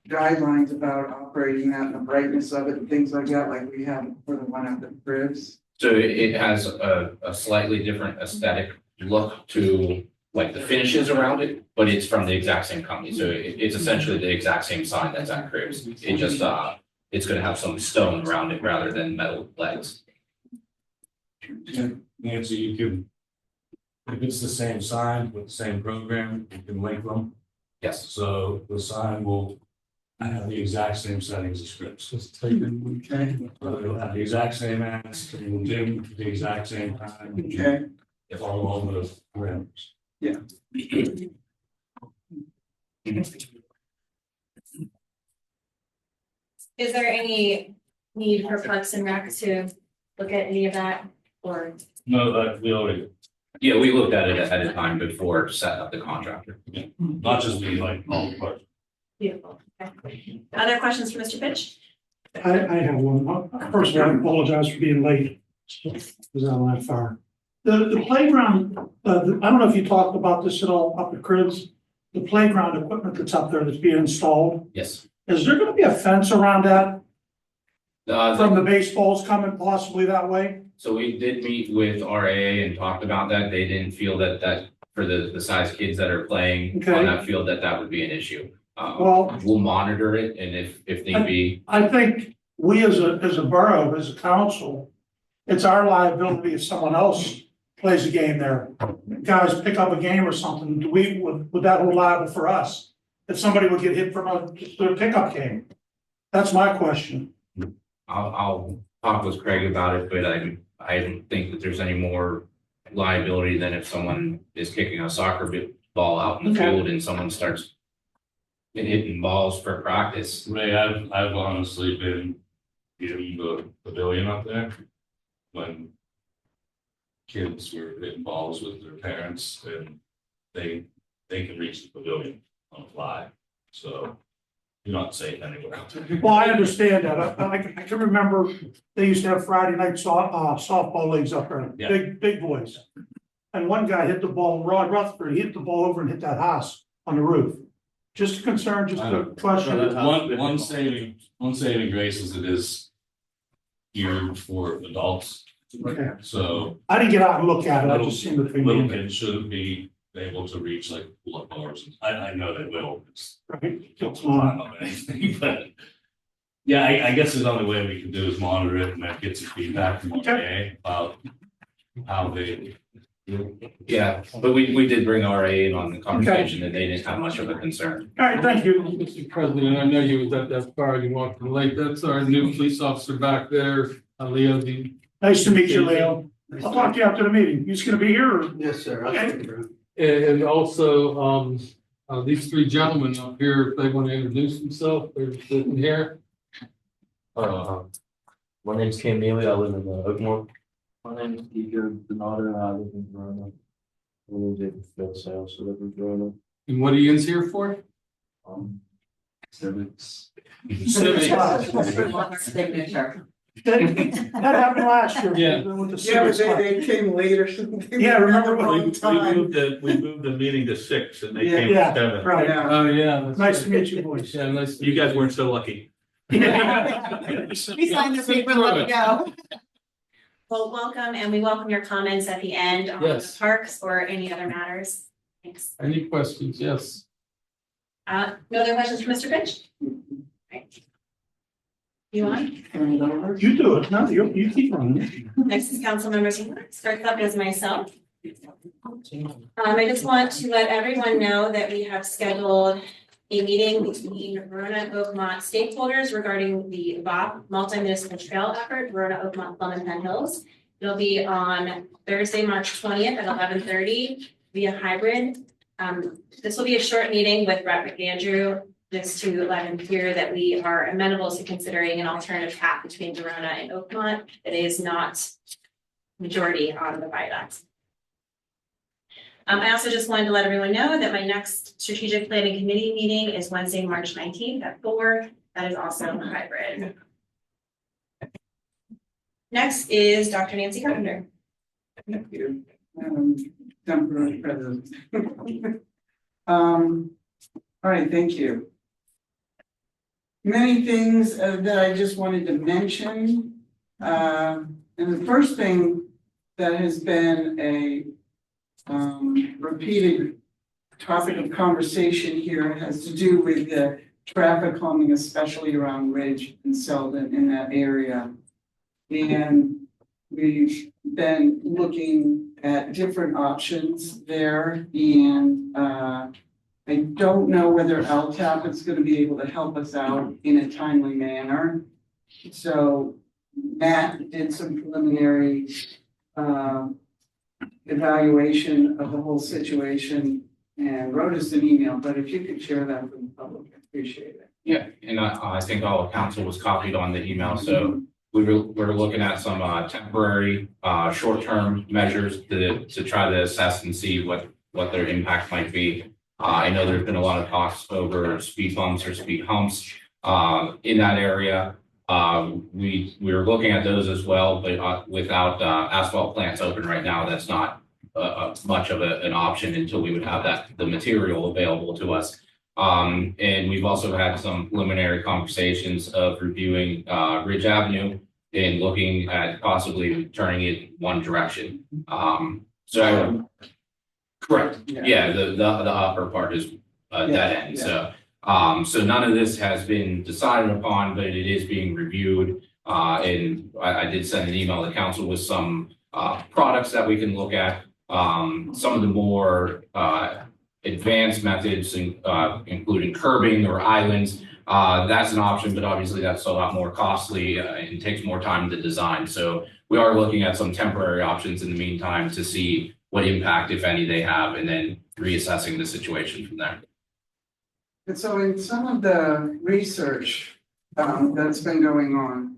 guidelines about operating that and the brightness of it and things like that, like we have for the one at the cribs. So it has a slightly different aesthetic look to like the finishes around it, but it's from the exact same company. So it's essentially the exact same sign that's at Cribs. It just, it's gonna have some stone around it rather than metal legs. Nancy, you can, if it's the same sign with the same program, you can link them. Yes. So the sign will have the exact same settings as scripts. Just taken, okay. So it'll have the exact same ads, it will dim the exact same time. Okay. If all of those parameters. Is there any need for Parks and Rec to look at any of that or? No, that we already, Yeah, we looked at it ahead of time before setting up the contractor. not just me, like all the parts. Beautiful. Okay. Other questions for Mr. Fitch? I have one. First of all, I apologize for being late. Was out that far. The playground, I don't know if you talked about this at all up at Cribs. The playground equipment that's up there that's being installed, Yes. is there gonna be a fence around that Uh, from the baseballs coming possibly that way? So we did meet with RAA and talked about that. They didn't feel that for the size kids that are playing Okay. on that field, that would be an issue. Well- We'll monitor it, and if need be, I think we as a borough, as a council, it's our liability if someone else plays a game there. Guys pick up a game or something, would that hold liable for us? If somebody would get hit from a pickup game? That's my question. I'll talk with Craig about it, but I don't think that there's any more liability than if someone is kicking a soccer ball out in the Okay. field and someone starts been hitting balls for practice. Ray, I've honestly been in the pavilion up there when kids were hitting balls with their parents and they can reach the pavilion on a fly. So you're not safe anywhere out there. Well, I understand that. I can remember they used to have Friday night softball leagues up there, Yeah. big boys. And one guy hit the ball, Rod Rutherford, he hit the ball over and hit that house on the roof. Just a concern, just a question. One saving grace is it is geared for adults. Okay. So I didn't get out and look at it, I just seemed to be. little kids shouldn't be able to reach like pull-up bars. I know they will. It's don't climb up anything, but yeah, I guess the only way we can do is monitor it and then get some feedback from RA about how they. Yeah, but we did bring RA in on the conversation and they didn't have much of a concern. All right, thank you. Mr. President, I know you was at that fire, you walked in late. That's our new police officer back there, Leo. Nice to meet you, Leo. I'll talk to you after the meeting. You just gonna be here or? Yes, sir. I'll Okay. take it around. And also, these three gentlemen up here, if they want to introduce themselves, they're sitting here. My name's Cam Neely. I live in Oakmore. My name is Igor Donato. I live in Verona. I live in field sales, so live in Verona. And what are you in here for? Civics. Signature. That happened last year. Yeah. With the Yeah, but civics. they came later. Yeah, remember when Wrong time. We moved the meeting to 6 and they Yeah. came Yeah, at 7. right. Yeah. Oh, yeah. that's Nice right. to meet you, boys. Yeah, nice. to You meet guys weren't so lucky. We signed the paper, let it go. Well, welcome, and we welcome your comments at the end on the Yes. parks or any other matters. Thanks. Any questions? Yes. No other questions for Mr. Finch? Right. You want? You do it. No, you keep running. Next is Councilmember Seymour. Starts up as myself. I just want to let everyone know that we have scheduled a meeting between Verona and Oakmont stakeholders regarding the BOV multi-municipal trail effort, Verona, Oakmont, Plum and Penn Hills. It'll be on Thursday, March 20th at 11:30 via hybrid. This will be a short meeting with Brett McAndrew, just to let him hear that we are amenable to considering an alternative path between Verona and Oakmont that is not majority on the viaduct. I also just wanted to let everyone know that my next strategic planning committee meeting is Wednesday, March 19th at 4. That is also hybrid. Next is Dr. Nancy Carpenter. Thank you. Temporary president. All right, thank you. Many things that I just wanted to mention. And the first thing that has been a repeated topic of conversation here has to do with the traffic calming, especially around Ridge and Selden in that area. And we've been looking at different options there, and I don't know whether LTAP is going to be able to help us out in a timely manner. So Matt did some preliminary evaluation of the whole situation and wrote us an email, but if you could share that with the public, I appreciate it. Yeah, and I think all of council was copied on the email, so we're looking at some temporary short-term measures to try to assess and see what their impact might be. I know there's been a lot of talks over speed bumps or speed humps in that area. We're looking at those as well, but without asphalt plants open right now, that's not much of an option until we would have the material available to us. And we've also had some preliminary conversations of reviewing Ridge Avenue and looking at possibly turning it one direction. Correct. Yeah, the upper part is dead end. So none of this has been decided upon, but it is being reviewed. And I did send an email to council with some products that we can look at. Some of the more advanced methods, including curbing or islands, that's an option, but obviously that's a lot more costly and takes more time to design. So we are looking at some temporary options in the meantime to see what impact, if any, they have, and then reassessing the situation from there. And so in some of the research that's been going on,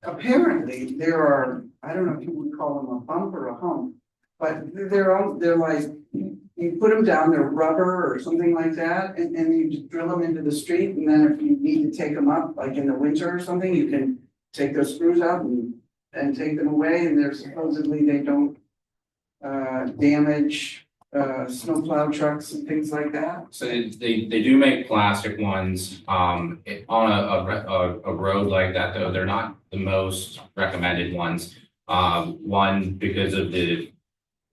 apparently there are, I don't know if you would call them a bump or a hump, but they're like, you put them down, they're rubber or something like that, and you just drill them into the street, and then if you need to take them up, like in the winter or something, you can take those screws out and take them away, and they're supposedly they don't damage snowplow trucks and things like that. So they do make plastic ones, on a road like that, though, they're not the most recommended ones. One, because of the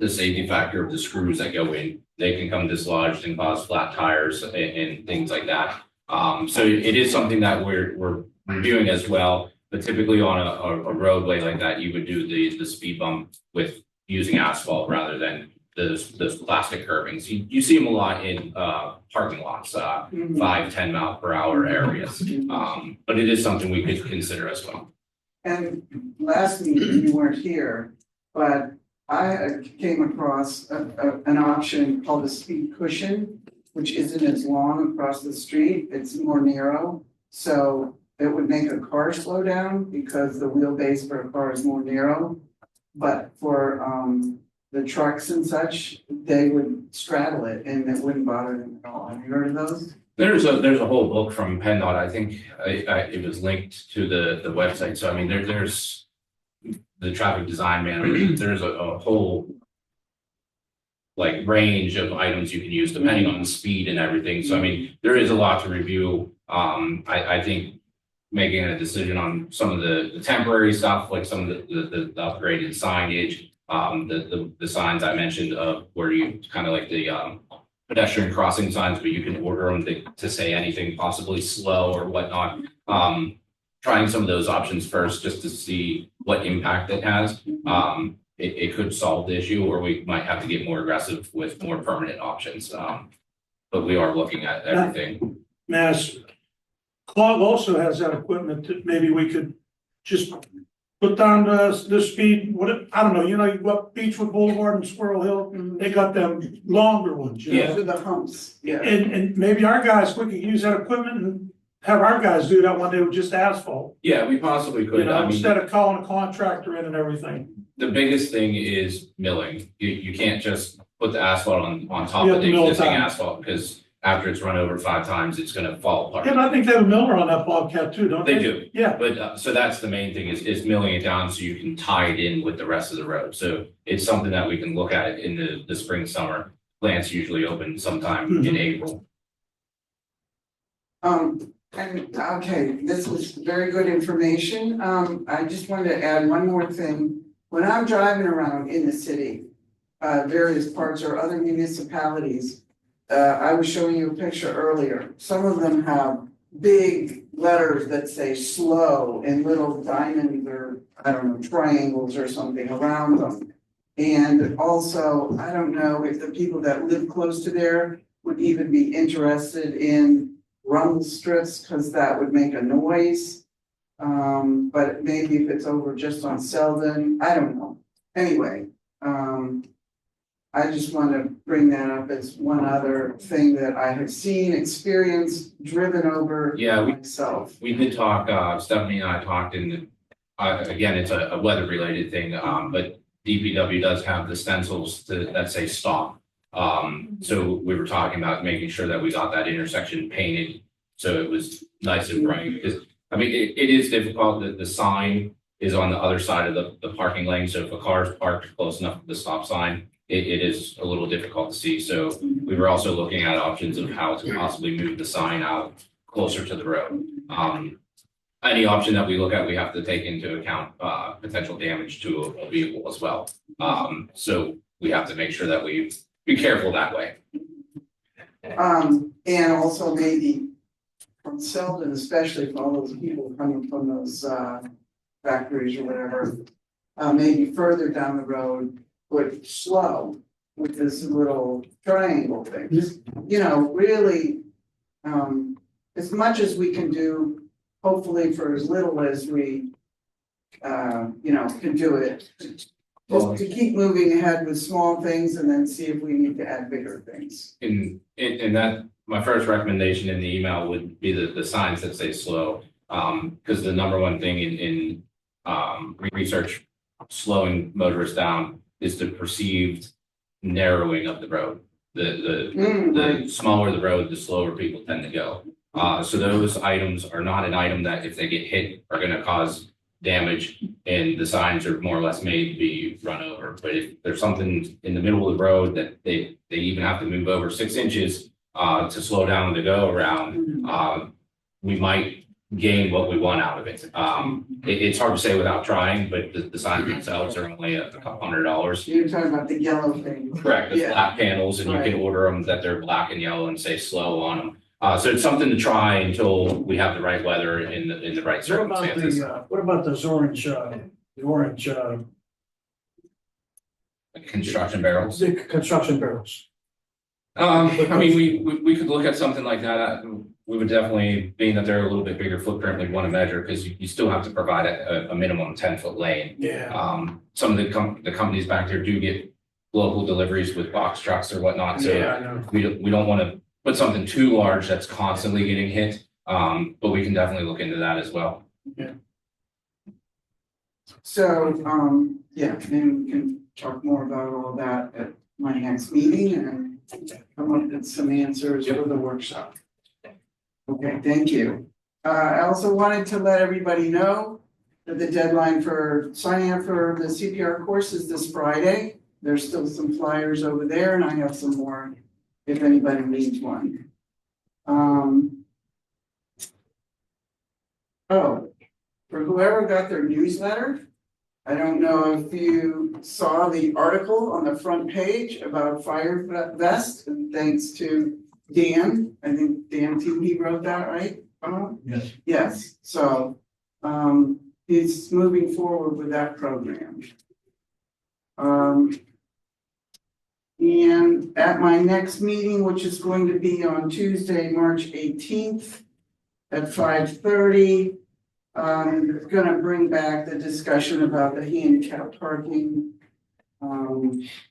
safety factor of the screws that go in, they can come dislodged and cause flat tires and things like that. So it is something that we're reviewing as well, but typically on a roadway like that, you would do the speed bump with using asphalt rather than those plastic curbings. You see them a lot in parking lots, 5-10 mile per hour areas. But it is something we could consider as well. And last meeting, you weren't here, but I came across an option called a speed cushion, which isn't as long across the street, it's more narrow. So it would make a car slow down because the wheelbase for a car is more narrow. But for the trucks and such, they would straddle it and it wouldn't bother them at all. Have you heard of those? There's a whole book from PennDOT. I think it was linked to the website. So I mean, there's the traffic design manual. There's a whole like range of items you can use depending on the speed and everything. So I mean, there is a lot to review. I think making a decision on some of the temporary stuff, like some of the upgraded signage, the signs I mentioned of where you kind of like the pedestrian crossing signs, but you can order them to say anything possibly slow or whatnot. Trying some of those options first just to see what impact it has. It could solve the issue, or we might have to get more aggressive with more permanent options. But we are looking at everything. Mass, Claude also has that equipment that maybe we could just put down the speed, I don't know, you go up Beechwood Boulevard and Squirrel Hill, they got them longer ones, you know? Those are the humps, yeah. And maybe our guys, we could use that equipment and have our guys do that when they were just asphalt. Yeah, we possibly could. I mean, Instead of calling a contractor in and everything. the biggest thing is milling. You can't just put the asphalt on top You of have the to mill it existing down. asphalt, because after it's run over 5 times, it's gonna fall apart. And I think they have a miller on that Bobcat too, don't they? They do. Yeah. But so that's the main thing is milling it down so you can tie it in with the rest of the road. So it's something that we can look at in the spring, summer. Plants usually open sometime in April. And okay, this was very good information. I just wanted to add one more thing. When I'm driving around in the city, various parts or other municipalities, I was showing you a picture earlier. Some of them have big letters that say slow and little diamonds or, I don't know, triangles or something around them. And also, I don't know if the people that live close to there would even be interested in rumble strips, because that would make a noise. But maybe if it's over just on Selden, I don't know. Anyway, I just want to bring that up as one other thing that I have seen, experienced, driven over myself. We did talk, Stephanie and I talked again, it's a weather related thing, but DPW does have the stencils that say stop. So we were talking about making sure that we got that intersection painted so it was nice and bright, because I mean, it is difficult that the sign is on the other side of the parking lane. So if a car is parked close enough to the stop sign, it is a little difficult to see. So we were also looking at options of how to possibly move the sign out closer to the road. Any option that we look at, we have to take into account potential damage to a vehicle as well. So we have to make sure that we be careful that way. And also maybe from Selden, especially for all those people coming from those factories or whatever, maybe further down the road, but slow with this little triangle thing. Really, as much as we can do, hopefully for as little as we, can do it. Just to keep moving ahead with small things and then see if we need to add bigger things. And that my first recommendation in the email would be the signs that say slow. Because the number one thing in research slowing motorists down is the perceived narrowing of the road. The smaller the road, the slower people tend to go. So those items are not an item that if they get hit are gonna cause damage, and the signs are more or less made to be run over. But if there's something in the middle of the road that they even have to move over 6 inches to slow down the go around, we might gain what we want out of it. It's hard to say without trying, but the signs themselves are only a couple $100. You're talking about the yellow thing. Correct, the Yeah. flat panels, and you can order them that they're black and yellow and say slow on them. So it's something to try until we have the right weather in the right circumstances. What about those orange, Construction barrels. the construction barrels? I mean, we could look at something like that. We would definitely, being that they're a little bit bigger footprint, we'd want to measure, because you still have to provide a minimum 10-foot lane. Yeah. Some of the companies back there do get local deliveries with box trucks or whatnot, so Yeah, I know. we don't want to put something too large that's constantly getting hit. But we can definitely look into that as well. So, yeah, then we can talk more about all that at my next meeting and come up with some answers for the workshop. Okay, thank you. I also wanted to let everybody know that the deadline for signing up for the CPR course is this Friday. There's still some flyers over there, and I have some more if anybody needs one. Oh, for whoever got their newsletter, I don't know if you saw the article on the front page about fire vest, and thanks to Dan, I think Dan T. wrote that, right? Yes. Yes, so, he's moving forward with that program. And at my next meeting, which is going to be on Tuesday, March 18th at 5:30, gonna bring back the discussion about the handicap parking.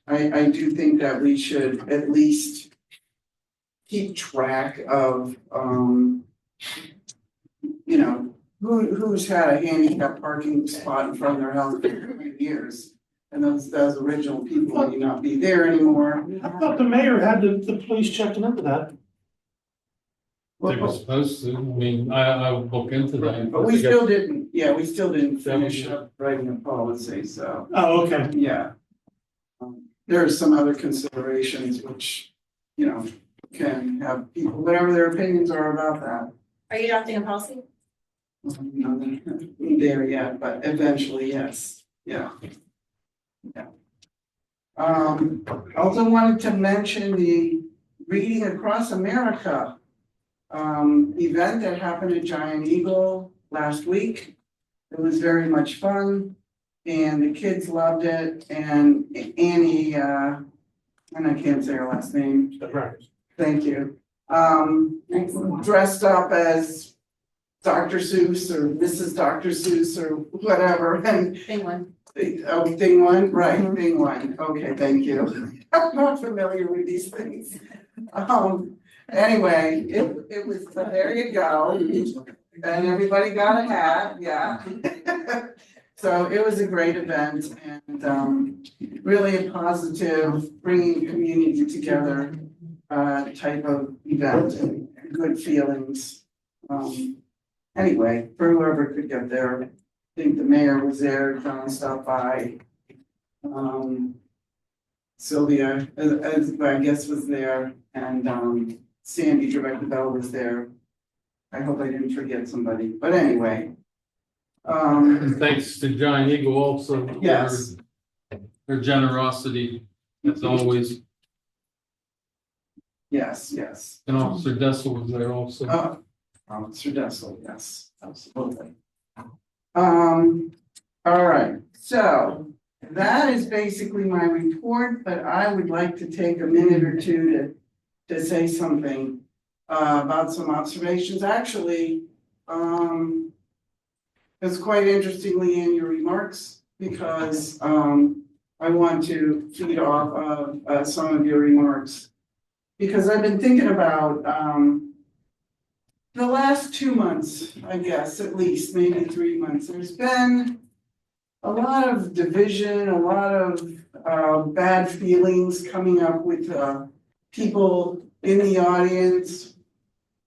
I do think that we should at least keep track of, you know, who's had a handicap parking spot in front of their house for years. And those original people may not be there anymore. I thought the mayor had the police checking into that. They were supposed to, I mean, I would look into that. But we still didn't finish up writing a policy, so, Oh, okay. yeah. There are some other considerations which, you know, can have people, whatever their opinions are about that. Are you adopting a policy? Not there yet, but eventually, yes, yeah. Yeah. Also wanted to mention the Reading Across America event that happened at Giant Eagle last week. It was very much fun and the kids loved it, and Annie, and I can't say her last name. Thank you. Dressed up as Dr. Seuss or Mrs. Dr. Seuss or whatever, and Thing one. oh, thing one, right, thing one, okay, thank you. I'm not familiar with these things. Anyway, it was, there you go, and everybody got a hat, yeah. So it was a great event and really a positive, bringing community together type of event and good feelings. Anyway, for whoever could get there, I think the mayor was there, John stopped by. Sylvia, as I guess, was there, and Sandy Director Bell was there. I hope I didn't forget somebody, but anyway. Thanks to Giant Eagle also. for Yes. Their generosity, as always, Yes, yes. and Officer Dessel was there also. Officer Dessel, yes, absolutely. All right, so that is basically my report, but I would like to take a minute or two to say something about some observations. Actually, it's quite interestingly in your remarks, because I want to feed off of some of your remarks. because I've been thinking about, the last 2 months, I guess, at least, maybe 3 months, there's been a lot of division, a lot of bad feelings coming up with people in the audience,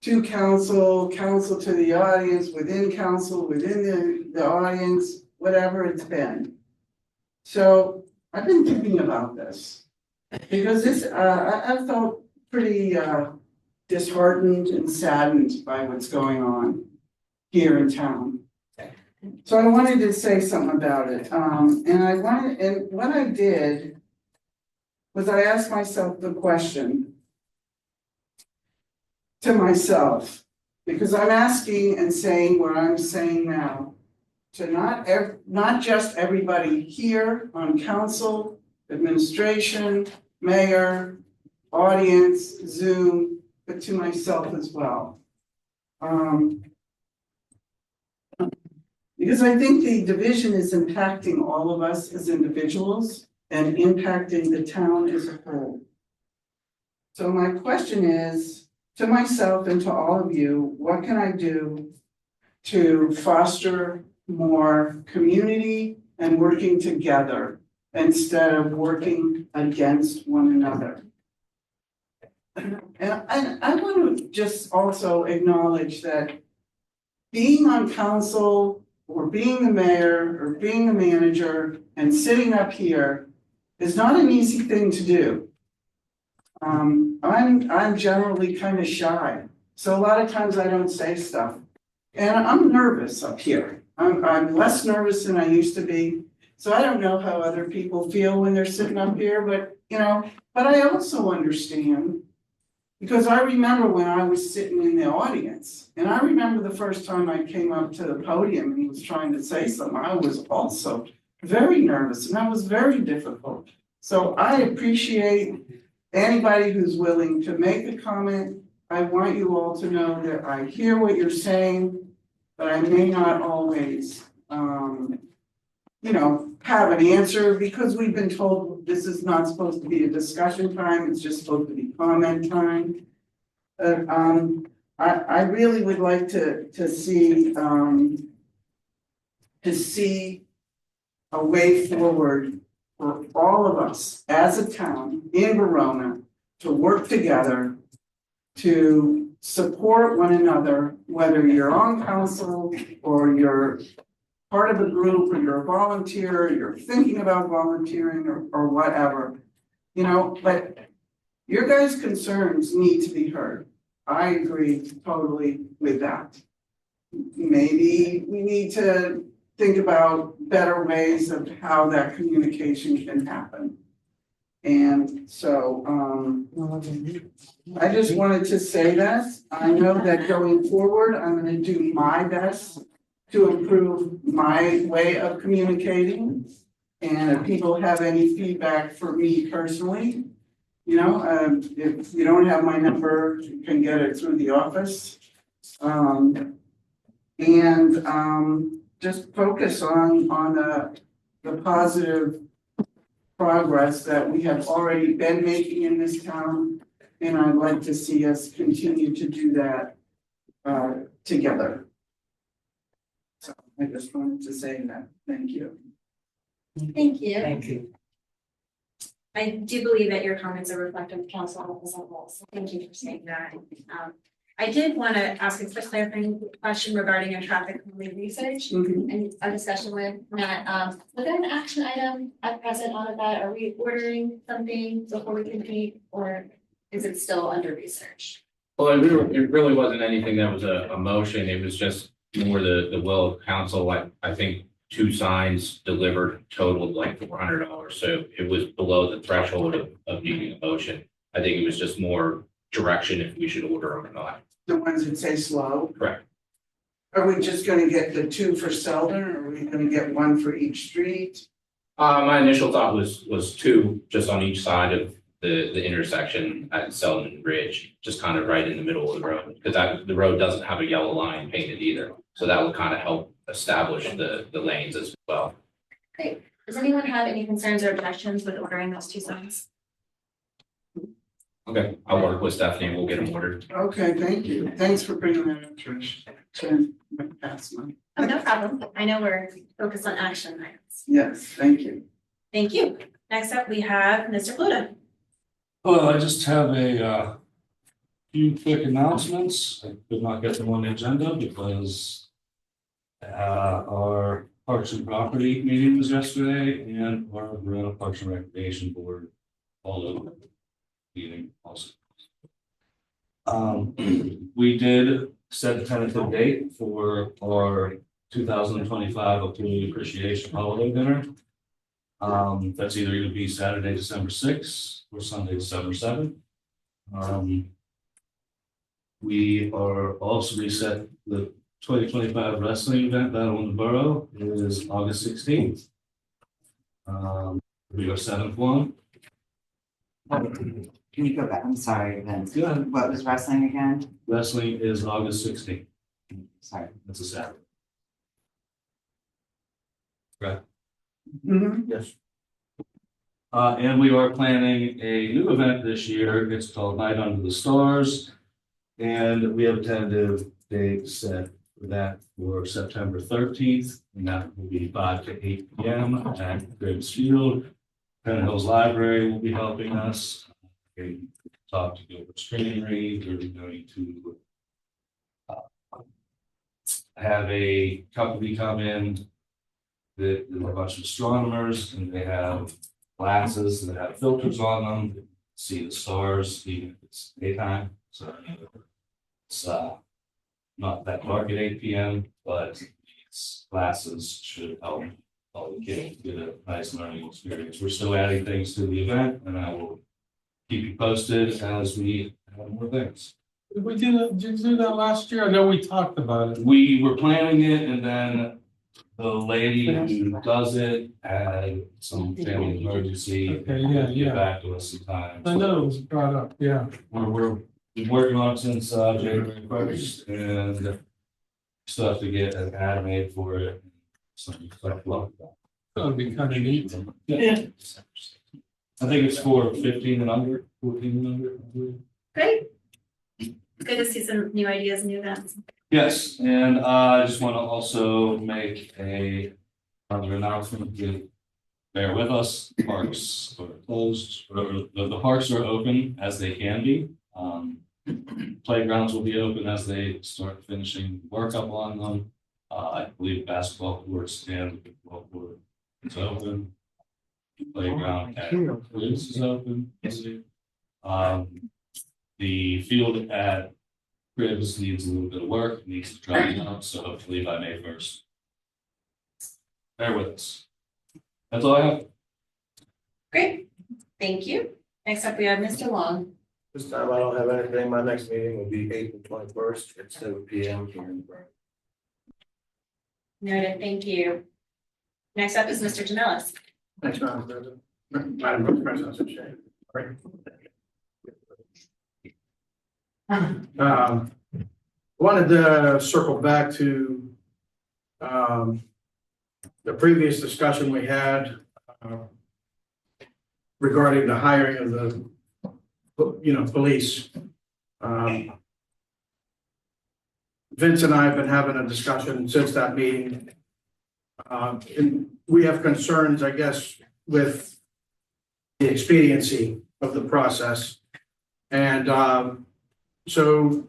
to council, council to the audience, within council, within the audience, whatever it's been. So I've been thinking about this, because this, I felt pretty disheartened and saddened by what's going on here in town. So I wanted to say something about it, and what I did was I asked myself the question to myself, because I'm asking and saying what I'm saying now, to not just everybody here on council, administration, mayor, audience, Zoom, but to myself as well. Because I think the division is impacting all of us as individuals and impacting the town as a whole. So my question is, to myself and to all of you, what can I do to foster more community and working together instead of working against one another? And I want to just also acknowledge that being on council or being the mayor or being the manager and sitting up here is not an easy thing to do. I'm generally kind of shy, so a lot of times I don't say stuff. And I'm nervous up here. I'm less nervous than I used to be. So I don't know how other people feel when they're sitting up here, but but I also understand. Because I remember when I was sitting in the audience, and I remember the first time I came up to the podium and was trying to say something, I was also very nervous, and that was very difficult. So I appreciate anybody who's willing to make a comment. I want you all to know that I hear what you're saying, but I may not always, have an answer, because we've been told this is not supposed to be a discussion time, it's just supposed to be comment time. I really would like to see a way forward for all of us as a town in Verona to work together to support one another, whether you're on council or you're part of a group or you're a volunteer, you're thinking about volunteering or whatever, but your guys' concerns need to be heard. I agree totally with that. Maybe we need to think about better ways of how that communication can happen. And so, I just wanted to say that. I know that going forward, I'm gonna do my best to improve my way of communicating. And if people have any feedback for me personally, if you don't have my number, you can get it through the office. Just focus on the positive progress that we have already been making in this town. And I'd like to see us continue to do that together. So I just wanted to say that. Thank you. Thank you. Thank you. I do believe that your comments are reflective of council as a whole, so thank you for saying that. I did want to ask a quick clarifying question regarding a traffic calming research and a discussion with Matt. Was there an action item at present on that? Are we ordering something before we compete, or is it still under research? Well, it really wasn't anything that was a motion. It was just more the will of council. I think 2 signs delivered totaled like $400. So it was below the threshold of needing a motion. I think it was just more direction if we should order them or not. The ones that say slow? Correct. Are we just gonna get the 2 for Selden, or are we gonna get 1 for each street? My initial thought was 2 just on each side of the intersection at Selden Ridge, just kind of right in the middle of the road, because the road doesn't have a yellow line painted either. So that would kind of help establish the lanes as well. Great. Does anyone have any concerns or objections with ordering those 2 signs? Okay, I'll work with Stephanie and we'll get them ordered. Okay, thank you. Thanks for bringing that up, Trish. Pass mine. Oh, no problem. I know we're focused on action items. Yes, thank you. Thank you. Next up, we have Mr. Pluta. Well, I just have a few quick announcements. I could not get them on the agenda because our Parks and Property meeting was yesterday and our Verona Parks and Recreation Board followed meeting also. We did set a tentative date for our 2025 Employee Appreciation Holiday Dinner. That's either going to be Saturday, December 6th or Sunday, December 7th. We are also reset the 2025 wrestling event Battle in the Borough is August 16th. We are 7th one. Can you go back? I'm sorry, Vince. Yeah. What was wrestling again? Wrestling is August 16th. Sorry. That's a Saturday. Right. Mhm. Yes. And we are planning a new event this year. It's called Night Under the Stars. And we have a tentative date set for that for September 13th. And that will be 5 to 8 p.m. at Graves Field. Penn Hills Library will be helping us. We talk to Gilbert Greenery. They're going to have a company come in that is a bunch of astronomers, and they have glasses that have filters on them to see the stars even if it's daytime. So it's not that dark at 8 p.m., but these glasses should help all the kids get a nice learning experience. We're still adding things to the event, and I will keep you posted as we have more things. Did we do that, did you do that last year? I know we talked about it. We were planning it, and then the lady who does it had some family emergency. Okay, yeah, Get yeah. back to us sometimes. I know it was brought up, yeah. We're working on it since January 1st, and still have to get an ad made for it. Something like that. That'd be kind of neat. Yeah. I think it's for 15 and under, 14 and under. I believe. Great. Good to see some new ideas, new events. Yes, and I just want to also make another announcement. To bear with us. Parks are closed. The parks are open as they can be. Playgrounds will be open as they start finishing work up on them. I believe basketball courts and the football court is open. The playground at Cribs is open. The field at Cribs needs a little bit of work, needs to dry out, so hopefully by May 1st. Bear with us. That's all I have. Great. Thank you. Next up, we have Mr. Long. This time I don't have anything. My next meeting will be April 21st at 7 p.m. here in Brown. Noted. Thank you. Next up is Mr. Jamelis. Thanks, Madam President. Madam Vice President, I'm sorry. Wanted to circle back to the previous discussion we had regarding the hiring of the, police. Vince and I have been having a discussion since that meeting. And we have concerns, I guess, with the expediency of the process. And so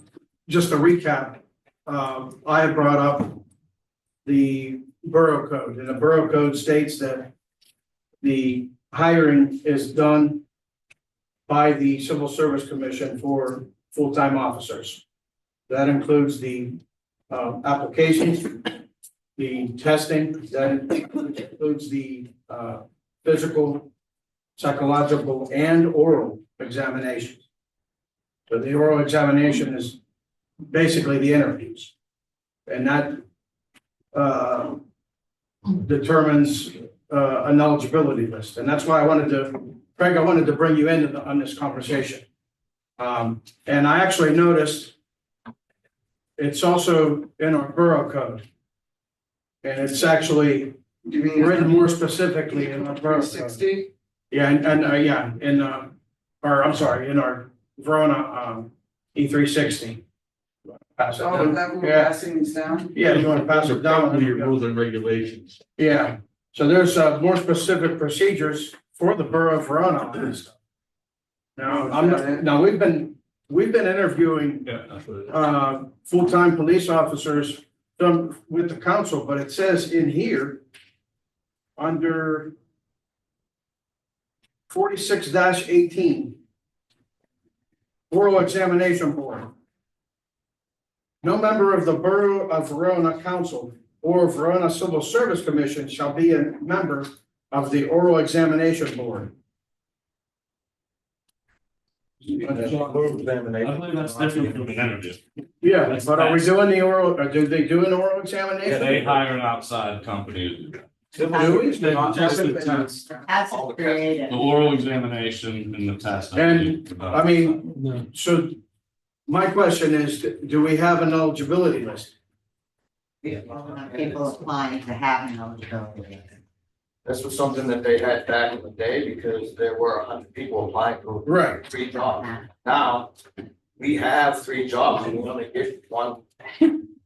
just to recap, I have brought up the Borough Code, and the Borough Code states that the hiring is done by the Civil Service Commission for full-time officers. That includes the applications, the testing, that includes the physical, psychological, and oral examinations. So the oral examination is basically the interviews. And that determines an eligibility list. And that's why Craig, I wanted to bring you in on this conversation. And I actually noticed it's also in our Borough Code. And it's actually written more specifically in our Borough Code. 360? Yeah, in our Verona, E360. Pass it Oh, down. that we're Yeah, passing these down? yeah, you wanna pass it down? Your rules and regulations. Yeah, so there's more specific procedures for the borough of Verona on this stuff. Now, now, we've been interviewing Yeah, that's what it is. full-time police officers with the council, but it says in here under 46-18, oral examination board. No member of the Borough of Verona Council or Verona Civil Service Commission shall be a member of the oral examination board. I believe that's different from an interview. Yeah, but are we doing the oral, or do they do an oral Yeah, examination? they hire an outside company. Do we? Just the test, That's creative. the oral examination and the test. And, I mean, so my question is, do we have an eligibility list? People applying to have an eligibility. This was something that they had back in the day because there were 100 people applying for Right. 3 jobs. Now, we have 3 jobs and we only get 1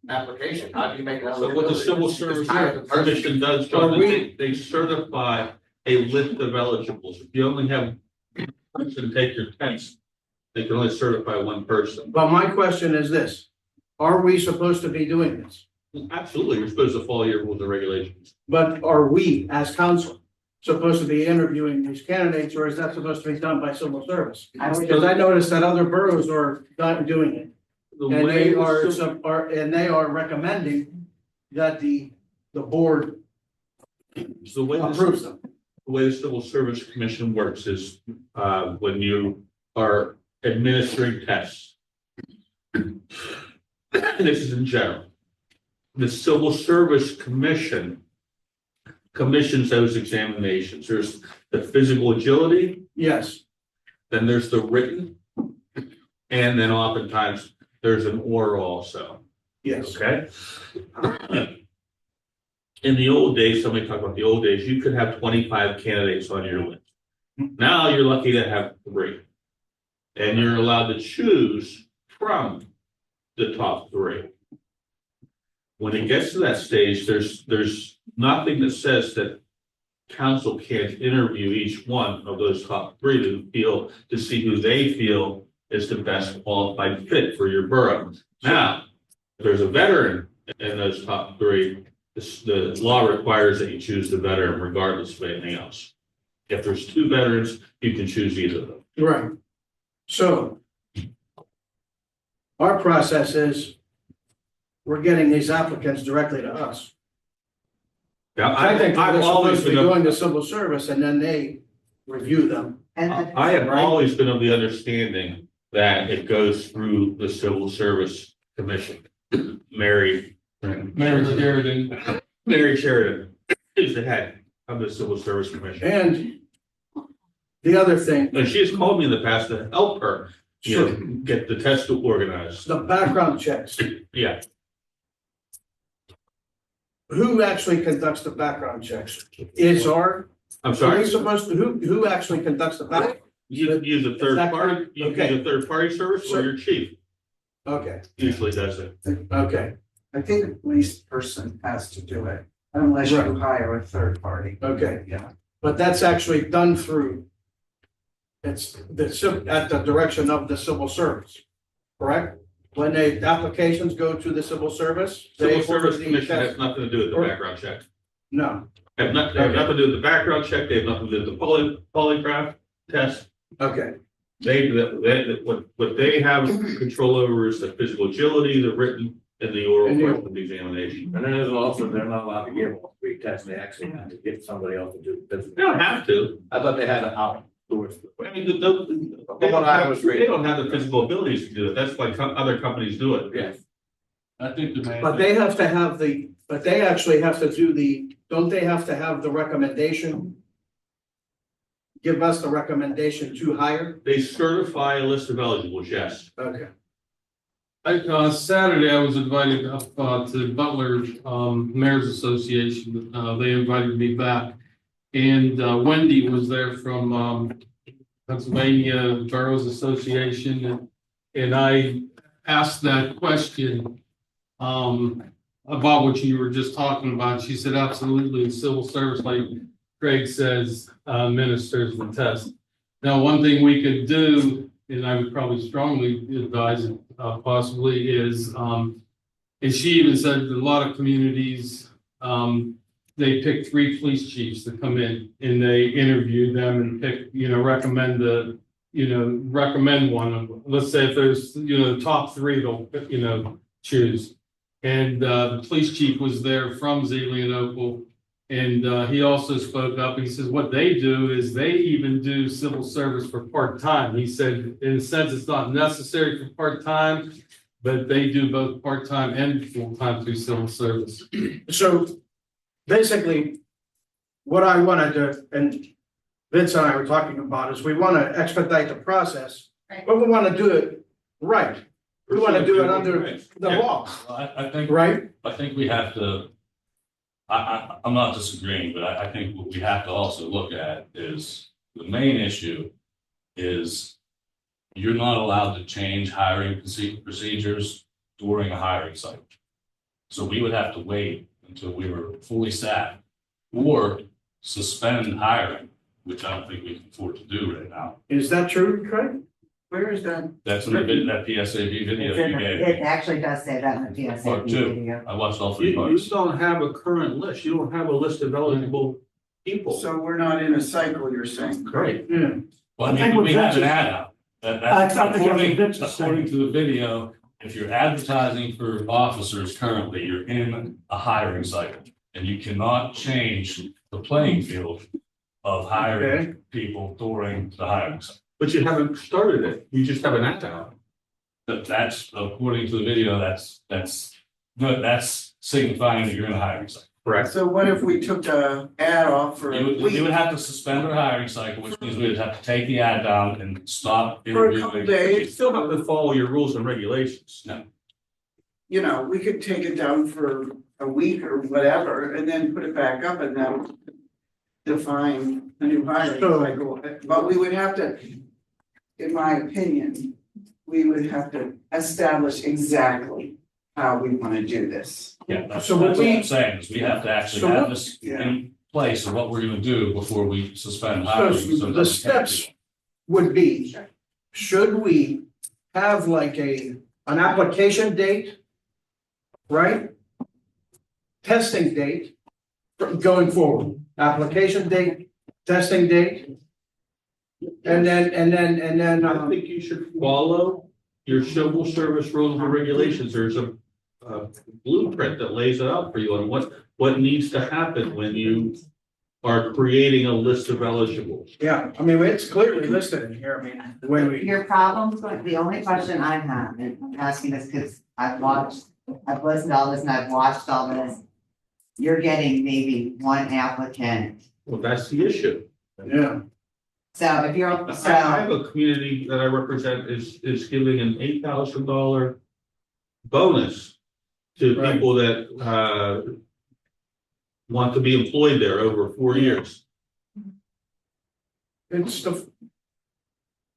application. How do you make that? So what the Civil Service Just hire the person. Commission does, John, is they certify a list of eligibles. If you only have one person take your test, they can only certify 1 person. But my question is this, are we supposed to be doing this? Absolutely, you're supposed to follow your rules and regulations. But are we, as council, supposed to be interviewing these candidates, or is that supposed to be done by civil service? Because I noticed that other boroughs are not doing it, The and way they the are recommending that the board So the way approves them. the way the Civil Service Commission works is, when you are administering tests. And this is in general. The Civil Service Commission commissions those examinations. There's the physical agility, Yes, then there's the written, and then oftentimes there's an oral also, yes. okay? In the old days, somebody talked about the old days, you could have 25 candidates on your list. Now you're lucky to have 3. And you're allowed to choose from the top 3. When it gets to that stage, there's nothing that says that council can't interview each one of those top 3 to see who they feel is the best qualified fit for your borough. Now, if there's a veteran in those top 3, the law requires that you choose the veteran regardless of anything else. If there's 2 veterans, you can choose either of them. Right. So our process is we're getting these applicants directly to us. Now, I think I've they're always supposed to be been, going to civil service and then they review them. I have always been of the understanding that it goes through the Civil Service Commission. Mary Sheridan is the head of the Civil Service Commission. And the other thing, And she has called me in the past to help her, sure, get the test organized. the background checks, Yeah, who actually conducts the background checks? Is our, I'm are sorry. we supposed to, who actually conducts the back? You use a third that party, correct? you Okay. use a third party service or Sure. your chief Okay, usually does it. okay, I think a police person has to do it, unless you Right. hire a third party. okay. Yeah. But that's actually done through, it's at the direction of the civil service, correct? When the applications go to the civil service? they Civil Service order the Commission has test- nothing to do with the Or- background check. No, They have nothing to do with the background check, they have nothing to do with the polygraph test. okay, What they have control over is the physical agility, the written, and the oral And the- part of the examination. And then there's also, they're not allowed to give all 3 tests. They actually have to get somebody else to do the They don't have to. I thought they had an outdoors. I mean, they don't have the physical abilities to do it. That's why other companies do it. Yes. I think the main. but they have to have but they actually have to do don't they have to have the recommendation? Give us the recommendation to hire? They certify a list of eligibles, yes. Okay, Saturday, I was invited up to Butler Mayor's Association. They invited me back. And Wendy was there from Pennsylvania Boroughs Association, and I asked that question about what you were just talking about. She said, absolutely, in civil service, like Craig says, ministers the test. Now, one thing we could do, and I would probably strongly advise it possibly, is, and she even said that a lot of communities, they pick 3 police chiefs to come in and they interview them and pick, recommend one of them. Let's say if there's, the top 3, they'll, choose. And the police chief was there from Zelienople. And he also spoke up. He says what they do is they even do civil service for part-time. He said, in a sense, it's not necessary for part-time, but they do both part-time and full-time through civil service. So basically, what I wanted to, and Vince and I were talking about, is we want to expedite the process, but we want to do it right. We want to do it under the law, I think, right? I think we have to, I'm not disagreeing, but I think what we have to also look at is the main issue is you're not allowed to change hiring procedures during a hiring cycle. So we would have to wait until we were fully staffed or suspend hiring, which I don't think we can afford to do right now. Is that true, Craig? Where is that? That's in that PSAB video you gave It me. actually does say that in the Part PSA 2. video. I watched all 3 You parts. don't have a current list. You don't have a list of eligible people. So we're not in a cycle, you're saying? Right. Yeah. Well, I think we have an what ad out. I That's think that's what Vince is according saying. to the video, if you're advertising for officers currently, you're in a hiring cycle. And you cannot change the playing field of hiring people during the hiring cycle. But you haven't started it. You just have an ad out. That's according to the video, that's signifying that you're in a hiring cycle. Correct. So what if we took the ad off for a We week, would have to suspend our hiring cycle, which means we would have to take the ad down and stop for a couple interviewing. days? You still have to follow your rules and regulations. No. You know, we could take it down for a week or whatever, and then put it back up and then define a new hiring cycle. But we would have to, in my opinion, we would have to establish exactly how we want to do this. Yeah, that's So what what I'm saying, is we have to actually have this in place of what we're gonna do before we suspend hiring. So so it the doesn't steps take- would be, should we have like an application date? Right? Testing date going forward, application date, testing date. And then, I think you should follow your civil service rules and regulations. There's a blueprint that lays it out for you on what needs to happen when you are creating a list of eligibles. yeah, I mean, it's clearly listed in here, I mean, the way we. Your problems, the only question I have, and I'm asking this because I've listened to all this and I've watched all this. You're getting maybe 1 applicant. Well, that's the issue. Yeah. So if you're, I have a community that I represent is giving an $8,000 bonus to Right. people that want to be employed there over 4 years. It's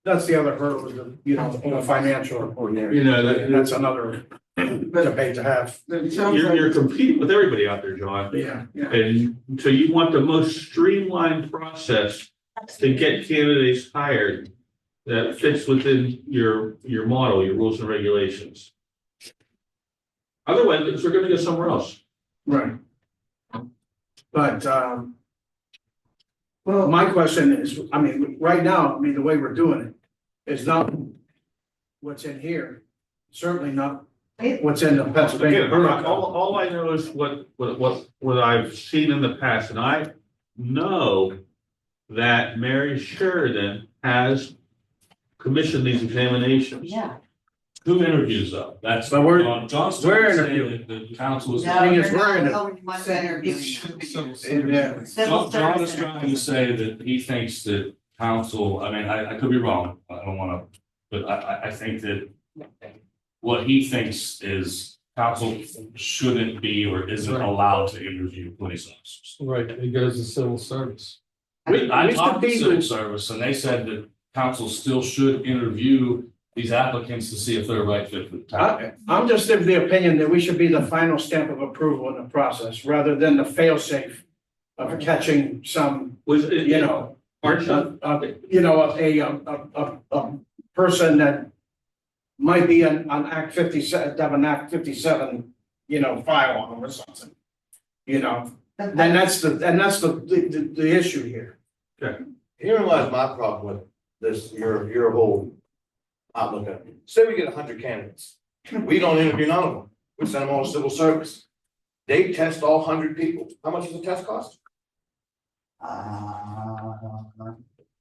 that's the other hurdle, is the financial. You know, That's another debate to have. It sounds you're like, competing with everybody out there, John. Yeah. And so you want the most streamlined process to get candidates hired that fits within your model, your rules and regulations. Otherwise, they're gonna go somewhere else. Right. But, well, my question is, I mean, right now, I mean, the way we're doing it is not what's in here, certainly not what's in the Pennsylvania. Again, all I know is what I've seen in the past, and I know that Mary Sheridan has commissioned these examinations. yeah. Who interviews though? That's. But we're- John's we're saying interviewing. that the council is. No, thing you're is, not we're in the a- only one interviewing. Yeah. Civil John is service trying to say that he thinks that council, I mean, I could be wrong, I don't wanna, but I think that what he thinks is council shouldn't be or isn't allowed to interview police officers. Right, it goes to civil service. I Mr. talked to Beasley- civil service and they said that council still should interview these applicants to see if they're a right fit for the town. I'm just of the opinion that we should be the final stamp of approval in the process, rather than the fail-safe of catching some, you know, a person that might be on Act 57, have an Act 57, file on them or something. Then that's the issue here. Herein lies my problem with this, your whole outlook at it. Say we get 100 candidates. We don't interview none of them. We send them all to civil service. They test all 100 people. How much does the test cost? Off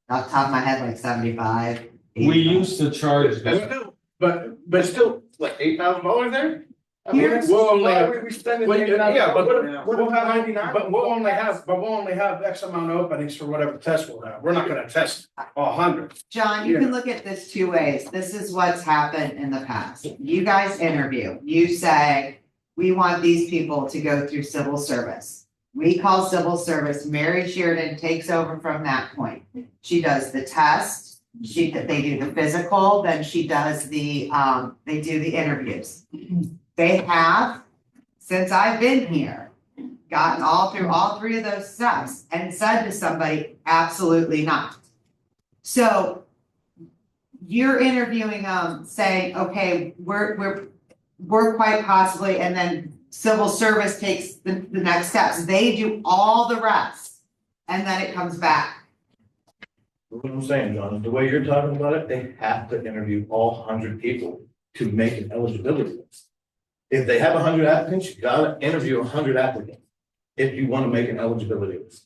the top of my head, like 75. We used to charge And this. still, but still, Like $8,000 there? I mean, Here's- we'll only why have, are we spending well, $8,000? yeah, but We'll have 99. but we'll only have X amount of openings for whatever test we'll have. We're not gonna test 100. John, you can look at this two ways. This is what's happened in the past. You guys interview, you say, we want these people to go through civil service. We call civil service, Mary Sheridan takes over from that point. She does the test, they do the physical, then she does they do the interviews. They have, since I've been here, gotten through all three of those steps and said to somebody, absolutely not. So you're interviewing them, saying, okay, we're quite possibly, and then civil service takes the next steps. They do all the rest, and then it comes back. What I'm saying, John, is the way you're talking about it, they have to interview all 100 people to make an eligibility list. If they have 100 applicants, you gotta interview 100 applicants if you want to make an eligibility list.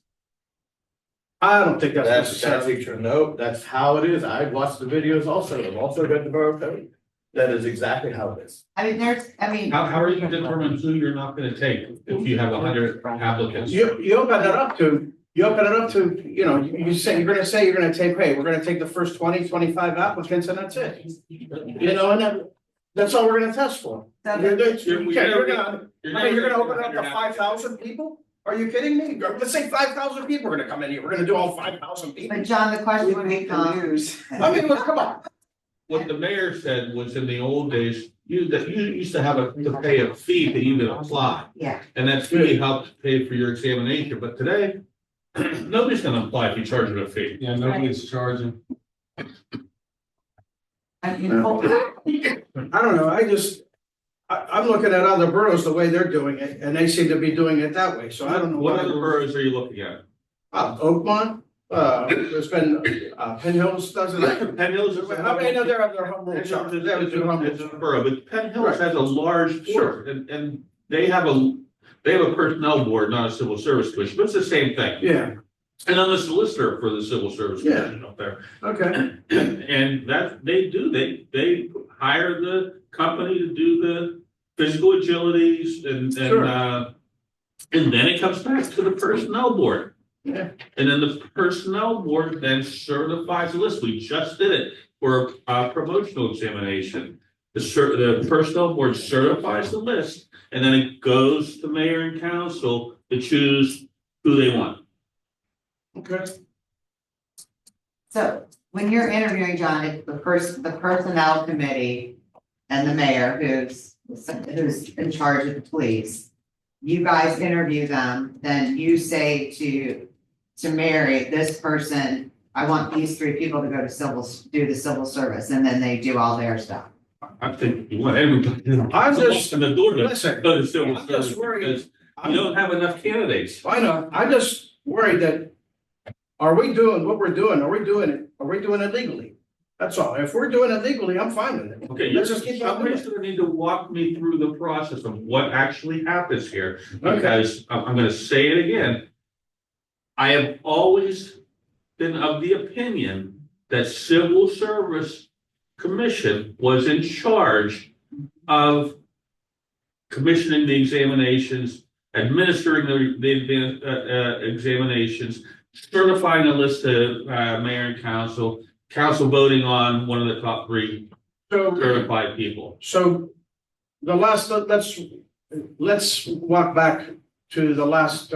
I don't think that's That's necessarily true. No, that's how it is. I watched the videos also. I've also read the borough code. That is exactly how it is. I mean, How are you gonna determine who you're not gonna take if you have 100 applicants? You open it up to, you say, you're gonna take, hey, we're gonna take the first 20, 25 applicants and that's it. And then, that's all we're gonna test for. You're gonna open it up to 5,000 people? Are you kidding me? Let's say 5,000 people are gonna come in here. We're gonna do all 5,000 people. But John, the question becomes. I mean, look, come on. What the mayor said was in the old days, you used to have to pay a fee to even apply. Yeah. And that fee helped pay for your examination, but today, nobody's gonna apply if you charge them a fee. Yeah, nobody's charging. I don't know, I'm looking at other boroughs the way they're doing it, and they seem to be doing it that way, so I don't know. What other boroughs are you looking at? Oakmont, there's been, Penn Hills does it. Penn Hills is. I mean, they're home rule shop. It's a borough, but Penn Hills has a large force, and they have a personnel board, not a civil service commission, but it's the same thing. Yeah, And I'm a solicitor for the civil service commission up there. okay. And that they hire the company to do the physical agilities and then it comes back to the personnel board. Yeah. And then the personnel board then certifies the list. We just did it for a promotional examination. The personnel board certifies the list and then it goes to mayor and council to choose who they want. Okay. So when you're interviewing, John, it's the personnel committee and the mayor who's in charge of the police. You guys interview them, then you say to Mary, this person, I want these three people to go to do the civil service, and then they do all their stuff. I think you want everybody to. I'm just- in the door to listen, go to civil I'm just service worried. because you don't have enough candidates. I know, I'm just worried that, are we doing what we're doing? Are we doing it legally? That's all. If we're doing it legally, I'm fine with it. Okay, Let's just keep on doing somebody's it. gonna need to walk me through the process of what actually happens here. Okay. Because I'm gonna say it again. I have always been of the opinion that civil service commission was in charge of commissioning the examinations, administering the examinations, certifying a list to mayor and council voting on one of the top 3 certified people. So the last, let's walk back to the last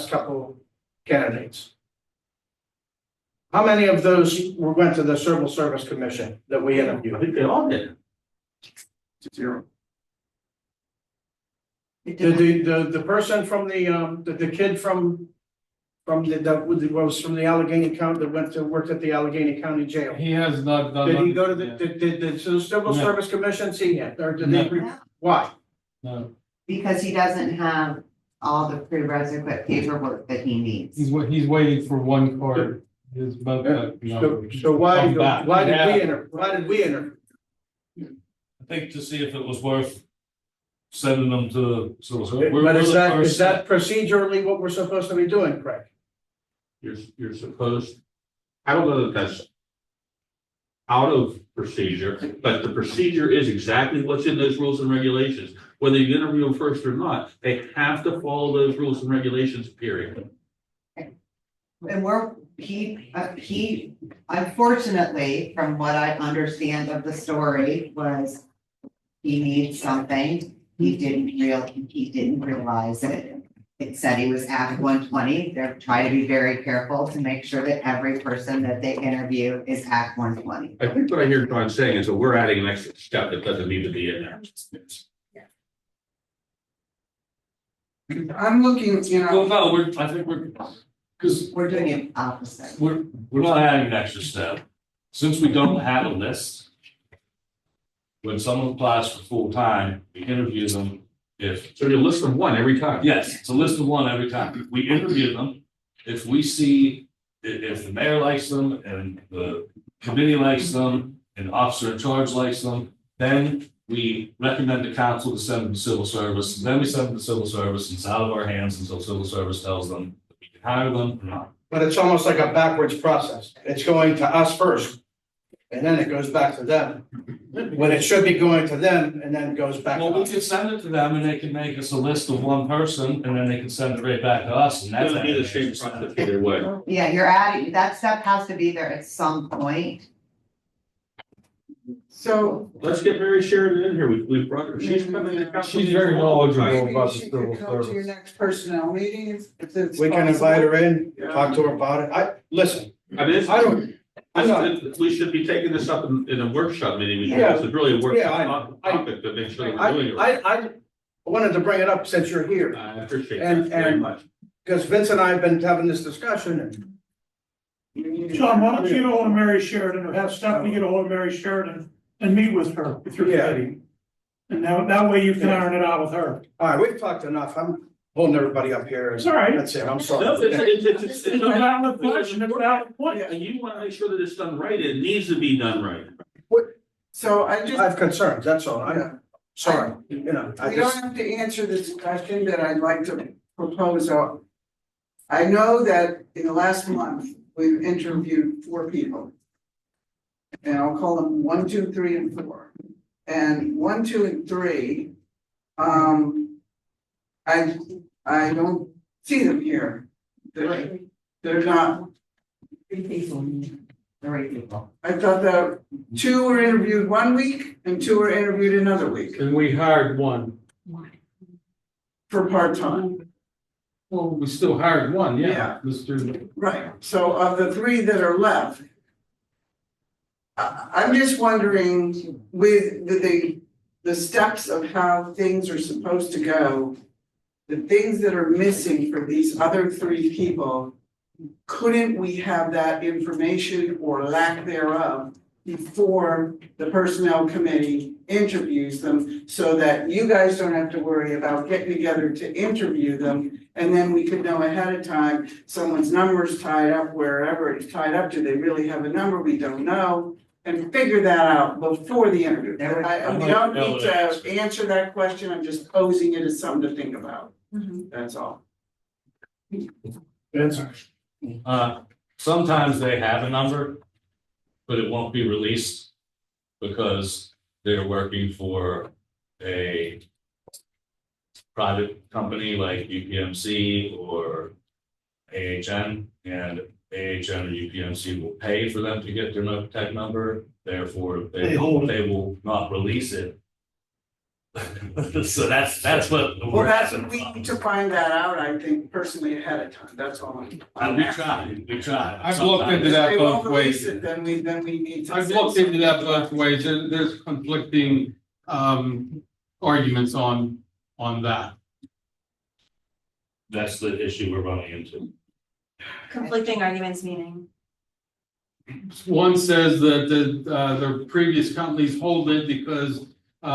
couple candidates. How many of those went to the Civil Service Commission that we interviewed? I think they all did. Zero. The person from the kid from the Allegheny County, that went to work at the Allegheny County Jail. He has not done. Did he go to Yeah. did the Civil No. Service Commission see him, or did No. they, why? No, Because he doesn't have all the prerequisite paperwork that he needs. he's waiting for one card, his boat. So why Come back. did we Yeah. enter? I think to see if it was worth sending them to, so. we're But is the that, first is that procedurally what we're supposed to be doing, Craig? You're supposed, I don't know that that's out of procedure, but the procedure is exactly what's in those rules and regulations. Whether you interview them first or not, they have to follow those rules and regulations, period. And he unfortunately, from what I understand of the story, was he needs something. He didn't realize it. It said he was Act 120. They're trying to be very careful to make sure that every person that they interview is Act 120. I think what I hear John saying is that we're adding an extra step that doesn't need to be in there. I'm looking, Well, no, I think because We're doing it opposite. we're not adding an extra step. Since we don't have a list. When someone applies for full-time, we interview them. So you list them one every time. Yes, it's a list of one every time. We interview them. If we see, if the mayor likes them and the committee likes them and the officer in charge likes them, then we recommend the council to send them to civil service. Then we send them to civil service and it's out of our hands until civil service tells them that we can hire them or not. But it's almost like a backwards process. It's going to us first, and then it goes back to them. When it should be going to them, and then goes back to Well, we us. could send it to them and they can make us a list of one person and then they can send it right back to us and that's. Doesn't be the same process either way. Yeah, you're adding, that step has to be there at some point. so Let's get Mary Sheridan in here. We've brought her. She's coming to. She's very knowledgeable maybe about the she civil could come to your service. next personnel meeting if it's We can invite possible. her in, Yeah. talk to her about it. Listen, I mean, it's, I don't, I'm not, we should be taking this up in a workshop meeting. Yeah. This is really a Yeah, workshop topic to make sure that we're doing it right. I wanted to bring it up since you're here, I appreciate And- that very and- much. because Vince and I have been having this discussion, and John, why don't you get a hold of Mary Sheridan, or have Stephanie get a hold of Mary Sheridan and meet with her with your Yeah. committee? And that way you can iron it out with her. all right, we've talked enough. I'm holding everybody up here. It's all right. That's it, I'm No, sorry. It's a valid question, it's a valid point. And you want to make sure that it's done right. It needs to be done right. So I I just, have concerns, that's all. I'm sorry, you know, I we don't just, have to answer this question, but I'd like to propose I know that in the last month, we've interviewed 4 people. And I'll call them 1, 2, 3, and 4. And 1, 2, and 3, I don't see them here. They're not, 3 people, 3 people. I thought that 2 were interviewed 1 week and 2 were interviewed another week And we hired one. for part-time. Well, we still hired one, Yeah. yeah, Mr. Right, so of the 3 that are left. I'm just wondering with the steps of how things are supposed to go. The things that are missing for these other 3 people. Couldn't we have that information or lack thereof before the personnel committee interviews them? So that you guys don't have to worry about getting together to interview them. And then we could know ahead of time, someone's number's tied up wherever it's tied up to, they really have a number we don't know. And figure that out before the interview. We don't need to answer that question, I'm just posing it as something to think about, that's all. Vince, Sometimes they have a number, but it won't be released because they're working for a private company like UPMC or AHN, and AHN or UPMC will pay for them to get their no tech number, therefore they will not release it So that's what Well, we're that's, asking. we need to find that out, I think, personally ahead of time, that's all. We tried. I've looked into If that they won't both ways. release it, then we need to. I've say looked into that something. both ways. There's conflicting arguments on that. That's the issue we're running into. Conflicting arguments meaning. One says that the previous companies hold it because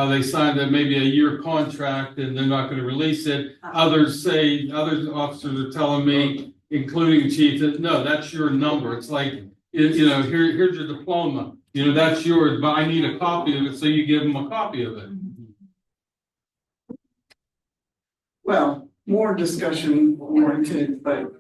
they signed a maybe a year contract and they're not gonna release it. Others say, other officers are telling me, including chief, that no, that's your number. It's like, here's your diploma. That's yours, but I need a copy of it, so you give them a copy of it. Well, more discussion warranted, but.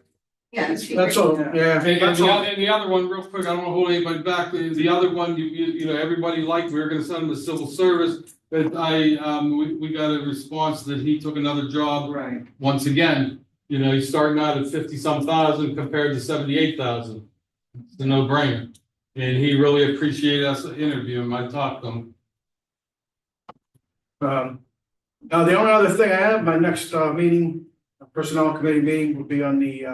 Yeah, That's all, yeah. And That's all. the other one, real quick, I don't want to hold anybody back, the other one, everybody liked, we were gonna send him to civil service. But we got a response that he took another job. Right. Once again, he's starting out at 50-some thousand compared to 78,000. It's a no-brainer. And he really appreciated us interviewing him. I talked to him. Now, the only other thing I have, my next meeting, personnel committee meeting will be on the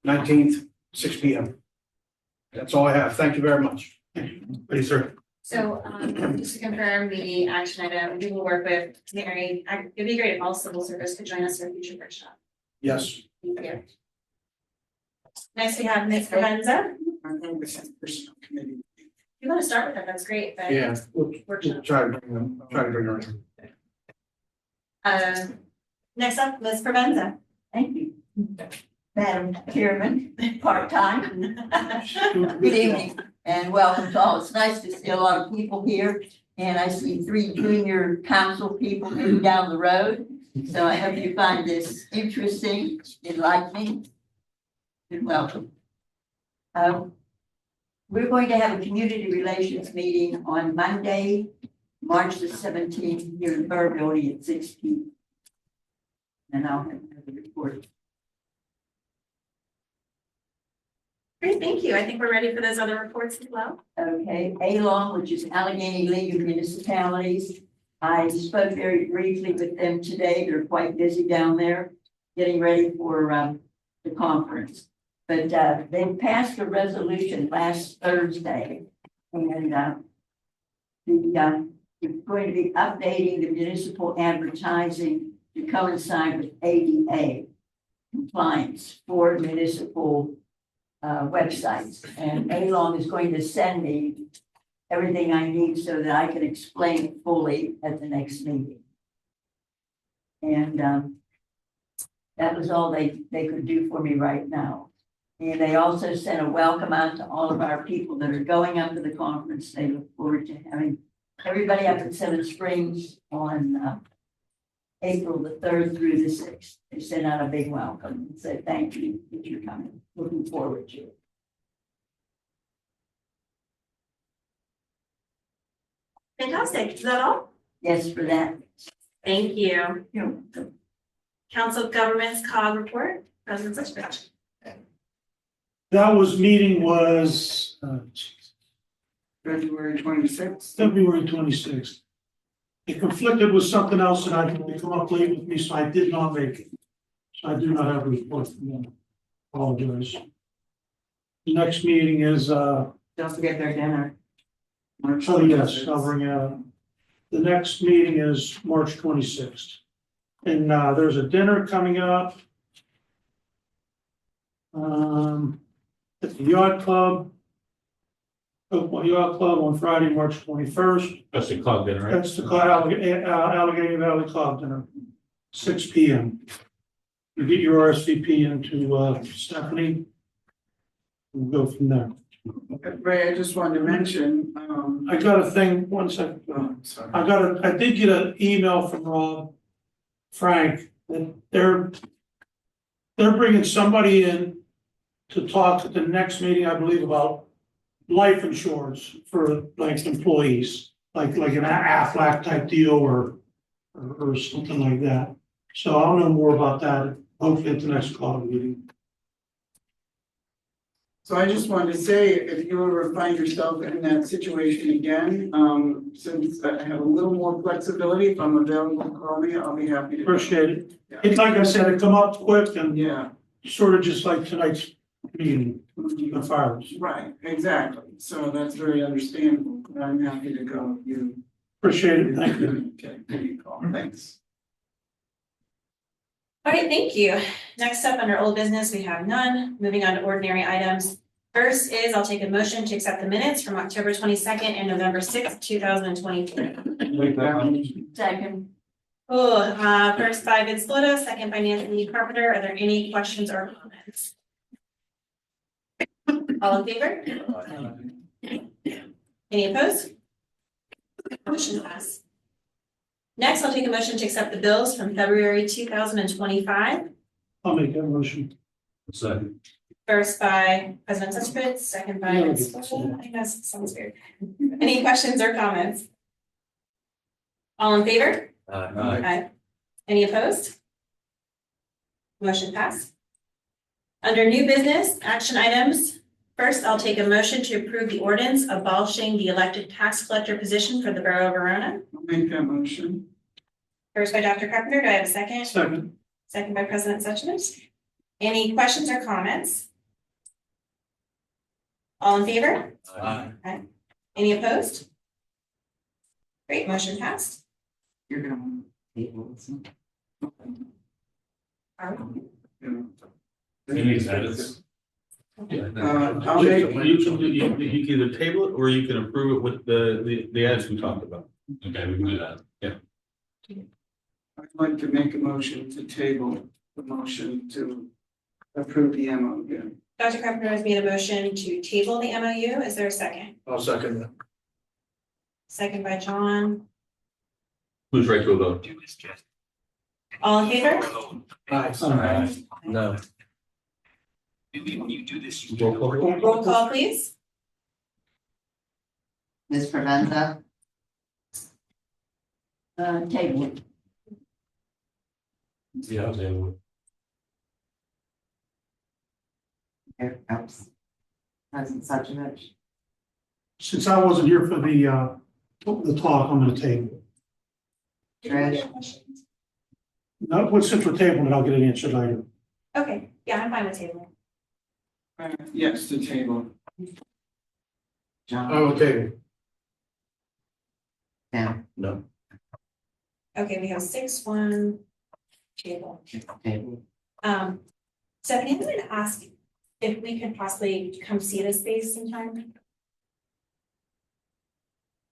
19th, 6 P.M. That's all I have. Thank you very much. Please, sir. So, just to confirm the action item, we will work with Mary. It'd be great if all civil service could join us for a future workshop. Yes. Thank you. Next, we have Ms. Provenza. I'm going with the personal committee. If you want to start with that, that's great, but. Yeah, we'll Workshop. try to bring her in. Next up, Ms. Provenza. Thank you. Madam Chairman, part-time. Good evening and welcome to all. It's nice to see a lot of people here. And I see 3 junior council people moving down the road. So I hope you find this interesting, enlightening, and welcome. We're going to have a community relations meeting on Monday, March the 17th, here in Borough Building at 6 p.m. And I'll have the report. Great, thank you. I think we're ready for those other reports as well. Okay, ALOM, which is Allegheny League of Municipalities. I spoke very briefly with them today. They're quite busy down there, getting ready for the conference. But they passed a resolution last Thursday, and it's going to be updating the municipal advertising to coincide with ADA compliance for municipal websites. And ALOM is going to send me everything I need so that I can explain it fully at the next meeting. And that was all they could do for me right now. And they also sent a welcome out to all of our people that are going up to the conference. They look forward to having everybody up in Seven Springs on April the 3rd through the 6th. They sent out a big welcome and said, thank you that you're coming. Looking forward to it. Fantastic. Is that all? Yes, for that. Thank you. You're welcome. Council of Governments COG report, President Sitchfield. That meeting was February 26th. February 26th. It conflicted with something else that I had to come up late with me, so I did not make it. So I do not have a report from them. Apologize. The next meeting is Don't forget their dinner. March oh yes, 26th. covering the next meeting is March 26th. And there's a dinner coming up. At the Yacht Club. Oakmont Yacht Club on Friday, March 21st. That's the club dinner, right? That's the Allegheny Valley Club dinner, 6 p.m. You get your RSVP into Stephanie. We'll go from there. Ray, I just wanted to mention, I got a thing, one second. sorry. I did get an email from Rob Frank that they're bringing somebody in to talk at the next meeting, I believe, about life insurance for like employees, like an Aflac type deal or something like that. So I'll know more about that, hopefully at the next call meeting. So I just wanted to say, if you ever find yourself in that situation again, since I have a little more flexibility, if I'm available, call me, I'll be happy to. Appreciate it. It's like I said, it come up quick and Yeah, sort of just like tonight's meeting, the fires. right, exactly. So that's very understandable, but I'm happy to go if you. Appreciate it. Thank you. Okay, give me a call. Thanks. All right, thank you. Next up, under old business, we have none. Moving on to ordinary items. First is I'll take a motion to accept the minutes from October 22nd and November 6th, 2023. Second, First by Vince Lotto, second by Nancy Carpenter. Are there any questions or comments? All in favor? Any opposed? Motion passed. Next, I'll take a motion to accept the bills from February 2025. I'll make that motion. Second. First by President Sutcliffe, second by Vince Lotto. I think that sounds weird. Any questions or comments? All in favor? Aye. Any opposed? Motion passed. Under new business, action items. First, I'll take a motion to approve the ordinance abolishing the elected tax collector position for the Borough of Verona. I'll make that motion. First by Dr. Carpenter, do I have a second? Second. Second by President Sutcliffe. Any questions or comments? All in favor? Aye. Any opposed? Great, motion passed. You're gonna want to table this one. Any edits? I'll make. You can either table it or you can approve it with the ads we talked about. Okay, we can do that. Yeah. I'd like to make a motion to table the motion to approve the MOU. Dr. Carpenter has made a motion to table the MOU. Is there a second? I'll second that. Second by John. Who's right to a vote? All in favor? Aye. No. Roll call. Roll call, please. Ms. Provenza, table. Yeah, I'll table it. oops. President Sutcliffe. Since I wasn't here for the talk, I'm gonna table. Trish, No, well, since we're tabling it, I'll get an answer later. Okay, yeah, I'm fine with table. Yes, to table. John, I will table. down, No. Okay, we have 6-1 table. table. Stephanie, I'm going to ask if we could possibly come see this space sometime.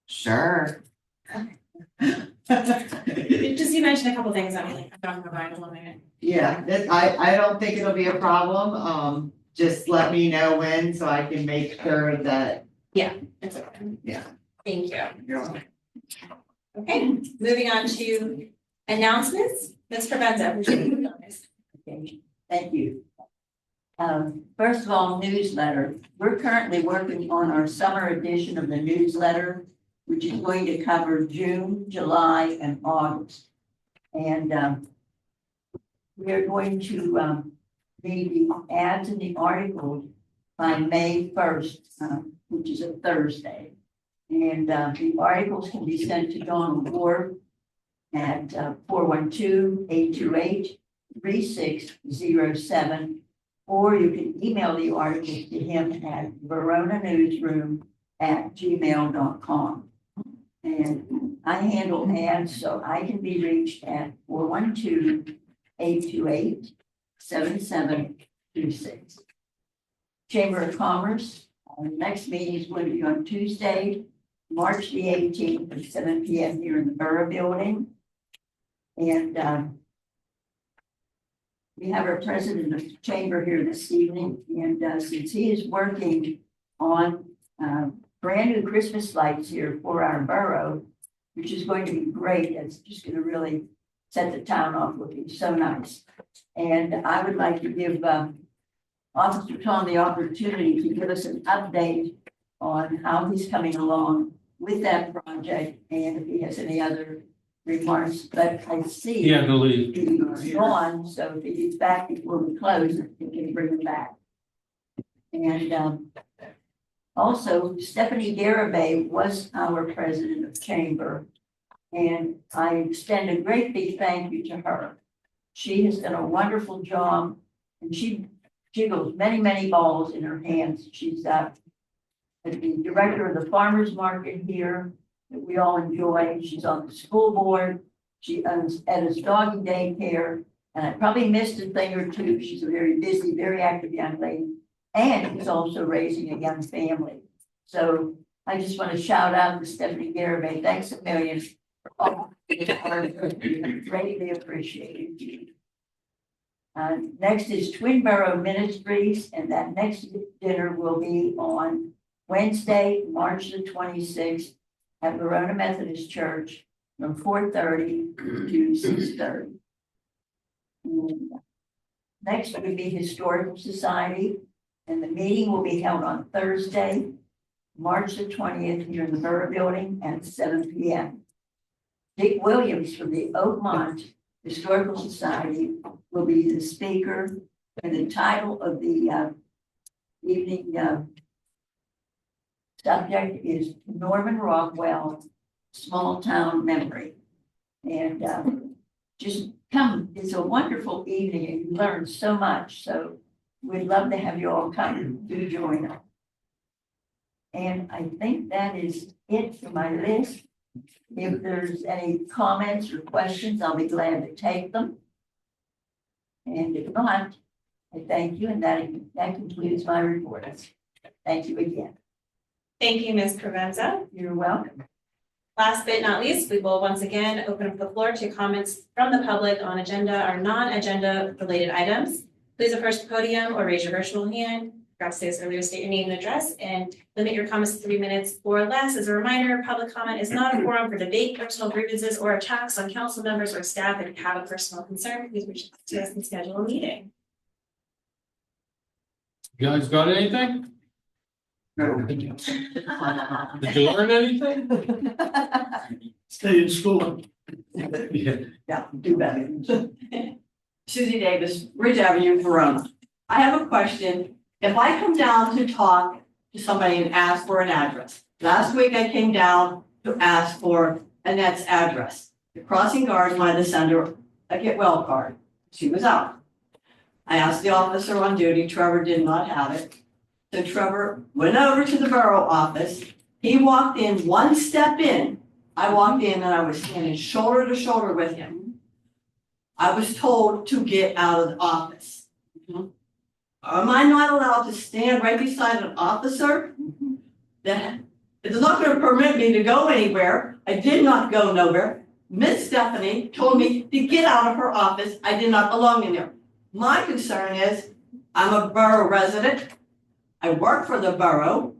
Sure. Just you mentioned a couple things that I'm talking about in a minute. Yeah, I don't think it'll be a problem. Just let me know when so I can make sure that, It's okay. yeah. Thank you. You're welcome. Okay, moving on to announcements. Ms. Provenza. Okay, thank you. First of all, newsletter. We're currently working on our summer edition of the newsletter, which is going to cover June, July, and August. And we're going to read the ads and the articles by May 1st, which is a Thursday. And the articles can be sent to Donald Ward at 412-828-3607, or you can email the articles to him at veronanewsroom@gmail.com. And I handle ads, so I can be reached at 412-828-7726. Chamber of Commerce, our next meeting is going to be on Tuesday, March the 18th at 7 p.m. here in the Borough Building. And we have our president of the chamber here this evening, and since he is working on brand new Christmas lights here for our borough, which is going to be great, it's just going to really set the town off looking so nice. And I would like to give Officer Tom the opportunity to give us an update on how he's coming along with that project, and if he has any other remarks, but I see. Yeah, the lead. He's gone, so if he's back before we close, we can bring him back. And also Stephanie Garabay was our president of chamber. And I extend a great big thank you to her. She has done a wonderful job and she jiggles many, many balls in her hands. She's the director of the farmers market here that we all enjoy. She's on the school board. She owns Edda's doggy daycare. And I probably missed a thing or two. She's a very busy, very active young lady. And she's also raising a young family. So I just want to shout out to Stephanie Garabay. Thanks a million for all your hard work. Greatly appreciated. Next is Twinborough Ministries, and that next dinner will be on Wednesday, March the 26th at Verona Methodist Church from 4:30 to 6:30. Next would be Historical Society, and the meeting will be held on Thursday, March the 20th, here in the Borough Building at 7 p.m. Dick Williams from the Oakmont Historical Society will be the speaker, and the title of the evening subject is Norman Rockwell, Small Town Memory. And just come, it's a wonderful evening and you learn so much. So we'd love to have you all come to join us. And I think that is it for my list. If there's any comments or questions, I'll be glad to take them. And if not, I thank you, and that concludes my report. Thank you again. Thank you, Ms. Provenza. You're welcome. Last but not least, we will once again open up the floor to comments from the public on agenda or non-agenda related items. Please approach the podium or raise your virtual hand. Perhaps say as earlier, state your name and address, and limit your comments to 3 minutes or less. As a reminder, public comment is not a forum for debate, personal grievances, or attacks on council members or staff. If you have a personal concern, please reach out to us and schedule a meeting. You guys got anything? Did you learn anything? Stay in school. Yeah, do better. Susie Davis, Ridge Avenue, Verona. I have a question. If I come down to talk to somebody and ask for an address, last week I came down to ask for Annette's address. The crossing guard wanted to send her a get well card. She was out. I asked the officer on duty, Trevor did not have it. So Trevor went over to the borough office. He walked in, one step in. I walked in and I was standing shoulder to shoulder with him. I was told to get out of the office. Am I not allowed to stand right beside an officer? That it's not going to permit me to go anywhere. I did not go nowhere. Miss Stephanie told me to get out of her office. I did not belong in there. My concern is I'm a borough resident. I work for the borough.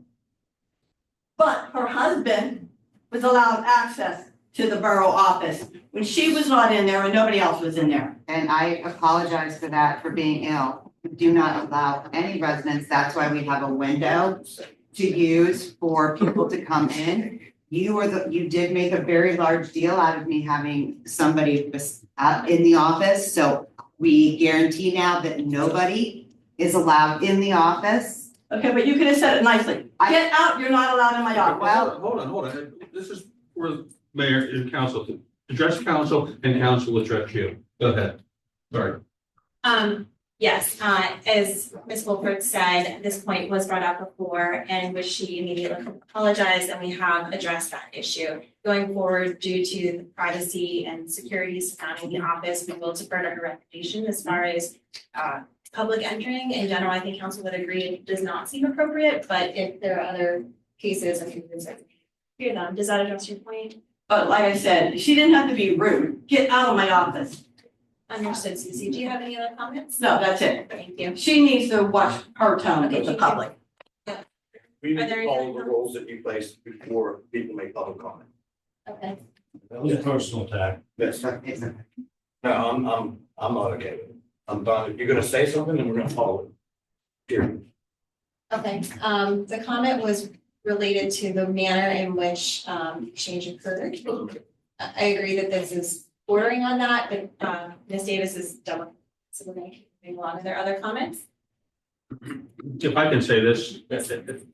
But her husband was allowed access to the borough office when she was not in there and nobody else was in there. And I apologize for that, for being ill. We do not allow any residents. That's why we have a window to use for people to come in. You did make a very large deal out of me having somebody in the office. So we guarantee now that nobody is allowed in the office. Okay, but you could have said it nicely. Get out, you're not allowed in my office. Well, Hold on. This is for mayor and council to address council and council will address you. Go ahead. Sorry. Yes, as Ms. Wolford said, this point was brought up before and which she immediately apologized, and we have addressed that issue. Going forward, due to the privacy and security surrounding the office, we will defer to her recommendation as far as public entering. In general, I think council would agree it does not seem appropriate, but if there are other cases and concerns, hear them. Does that address your point? But like I said, she didn't have to be rude. Get out of my office. Understood, Susie. Do you have any other comments? No, that's it. Thank you. She needs to watch her tone Okay, with the thank you. public. We need Are there to any follow other the rules that you placed before people make public comment. Okay. That was a personal attack. Yes. No, I'm not okay with it. I'm done. If you're gonna say something, then we're gonna follow it. Period. Okay, the comment was related to the manner in which exchange occurred. I agree that this is bordering on that, but Ms. Davis is done with it. So we're going to keep moving along. Are there other comments? If I can say this,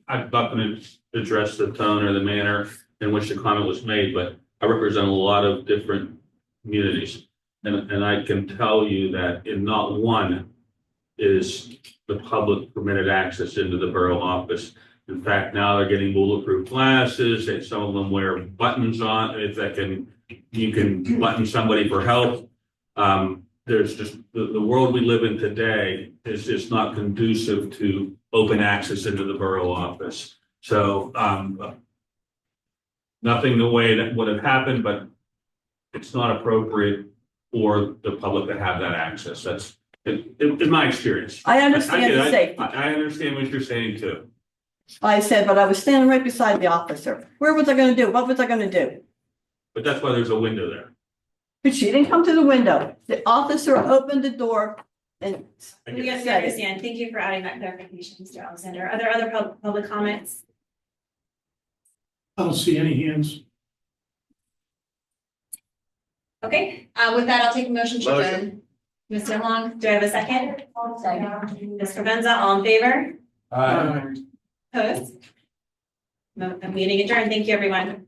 I'm not going to address the tone or the manner in which the comment was made, but I represent a lot of different communities. And I can tell you that in not one is the public permitted access into the borough office. In fact, now they're getting bulletproof glasses, and some of them wear buttons on, if that can, you can button somebody for help. There's just, the world we live in today is just not conducive to open access into the borough office. So, nothing the way that would have happened, but it's not appropriate for the public to have that access. That's, in my experience. I understand the safety. I understand what you're saying too. I said, but I was standing right beside the officer. Where was I gonna do? What was I gonna do? But that's why there's a window there. But she didn't come to the window. The officer opened the door and We understand. Thank you for adding that clarification, Mr. Alexander. Are there other public comments? I don't see any hands. Okay, with that, I'll take a motion to adjourn. Mr. Long, do I have a second? Ms. Provenza, all in favor? Opposed? No, meeting adjourned. Thank you, everyone.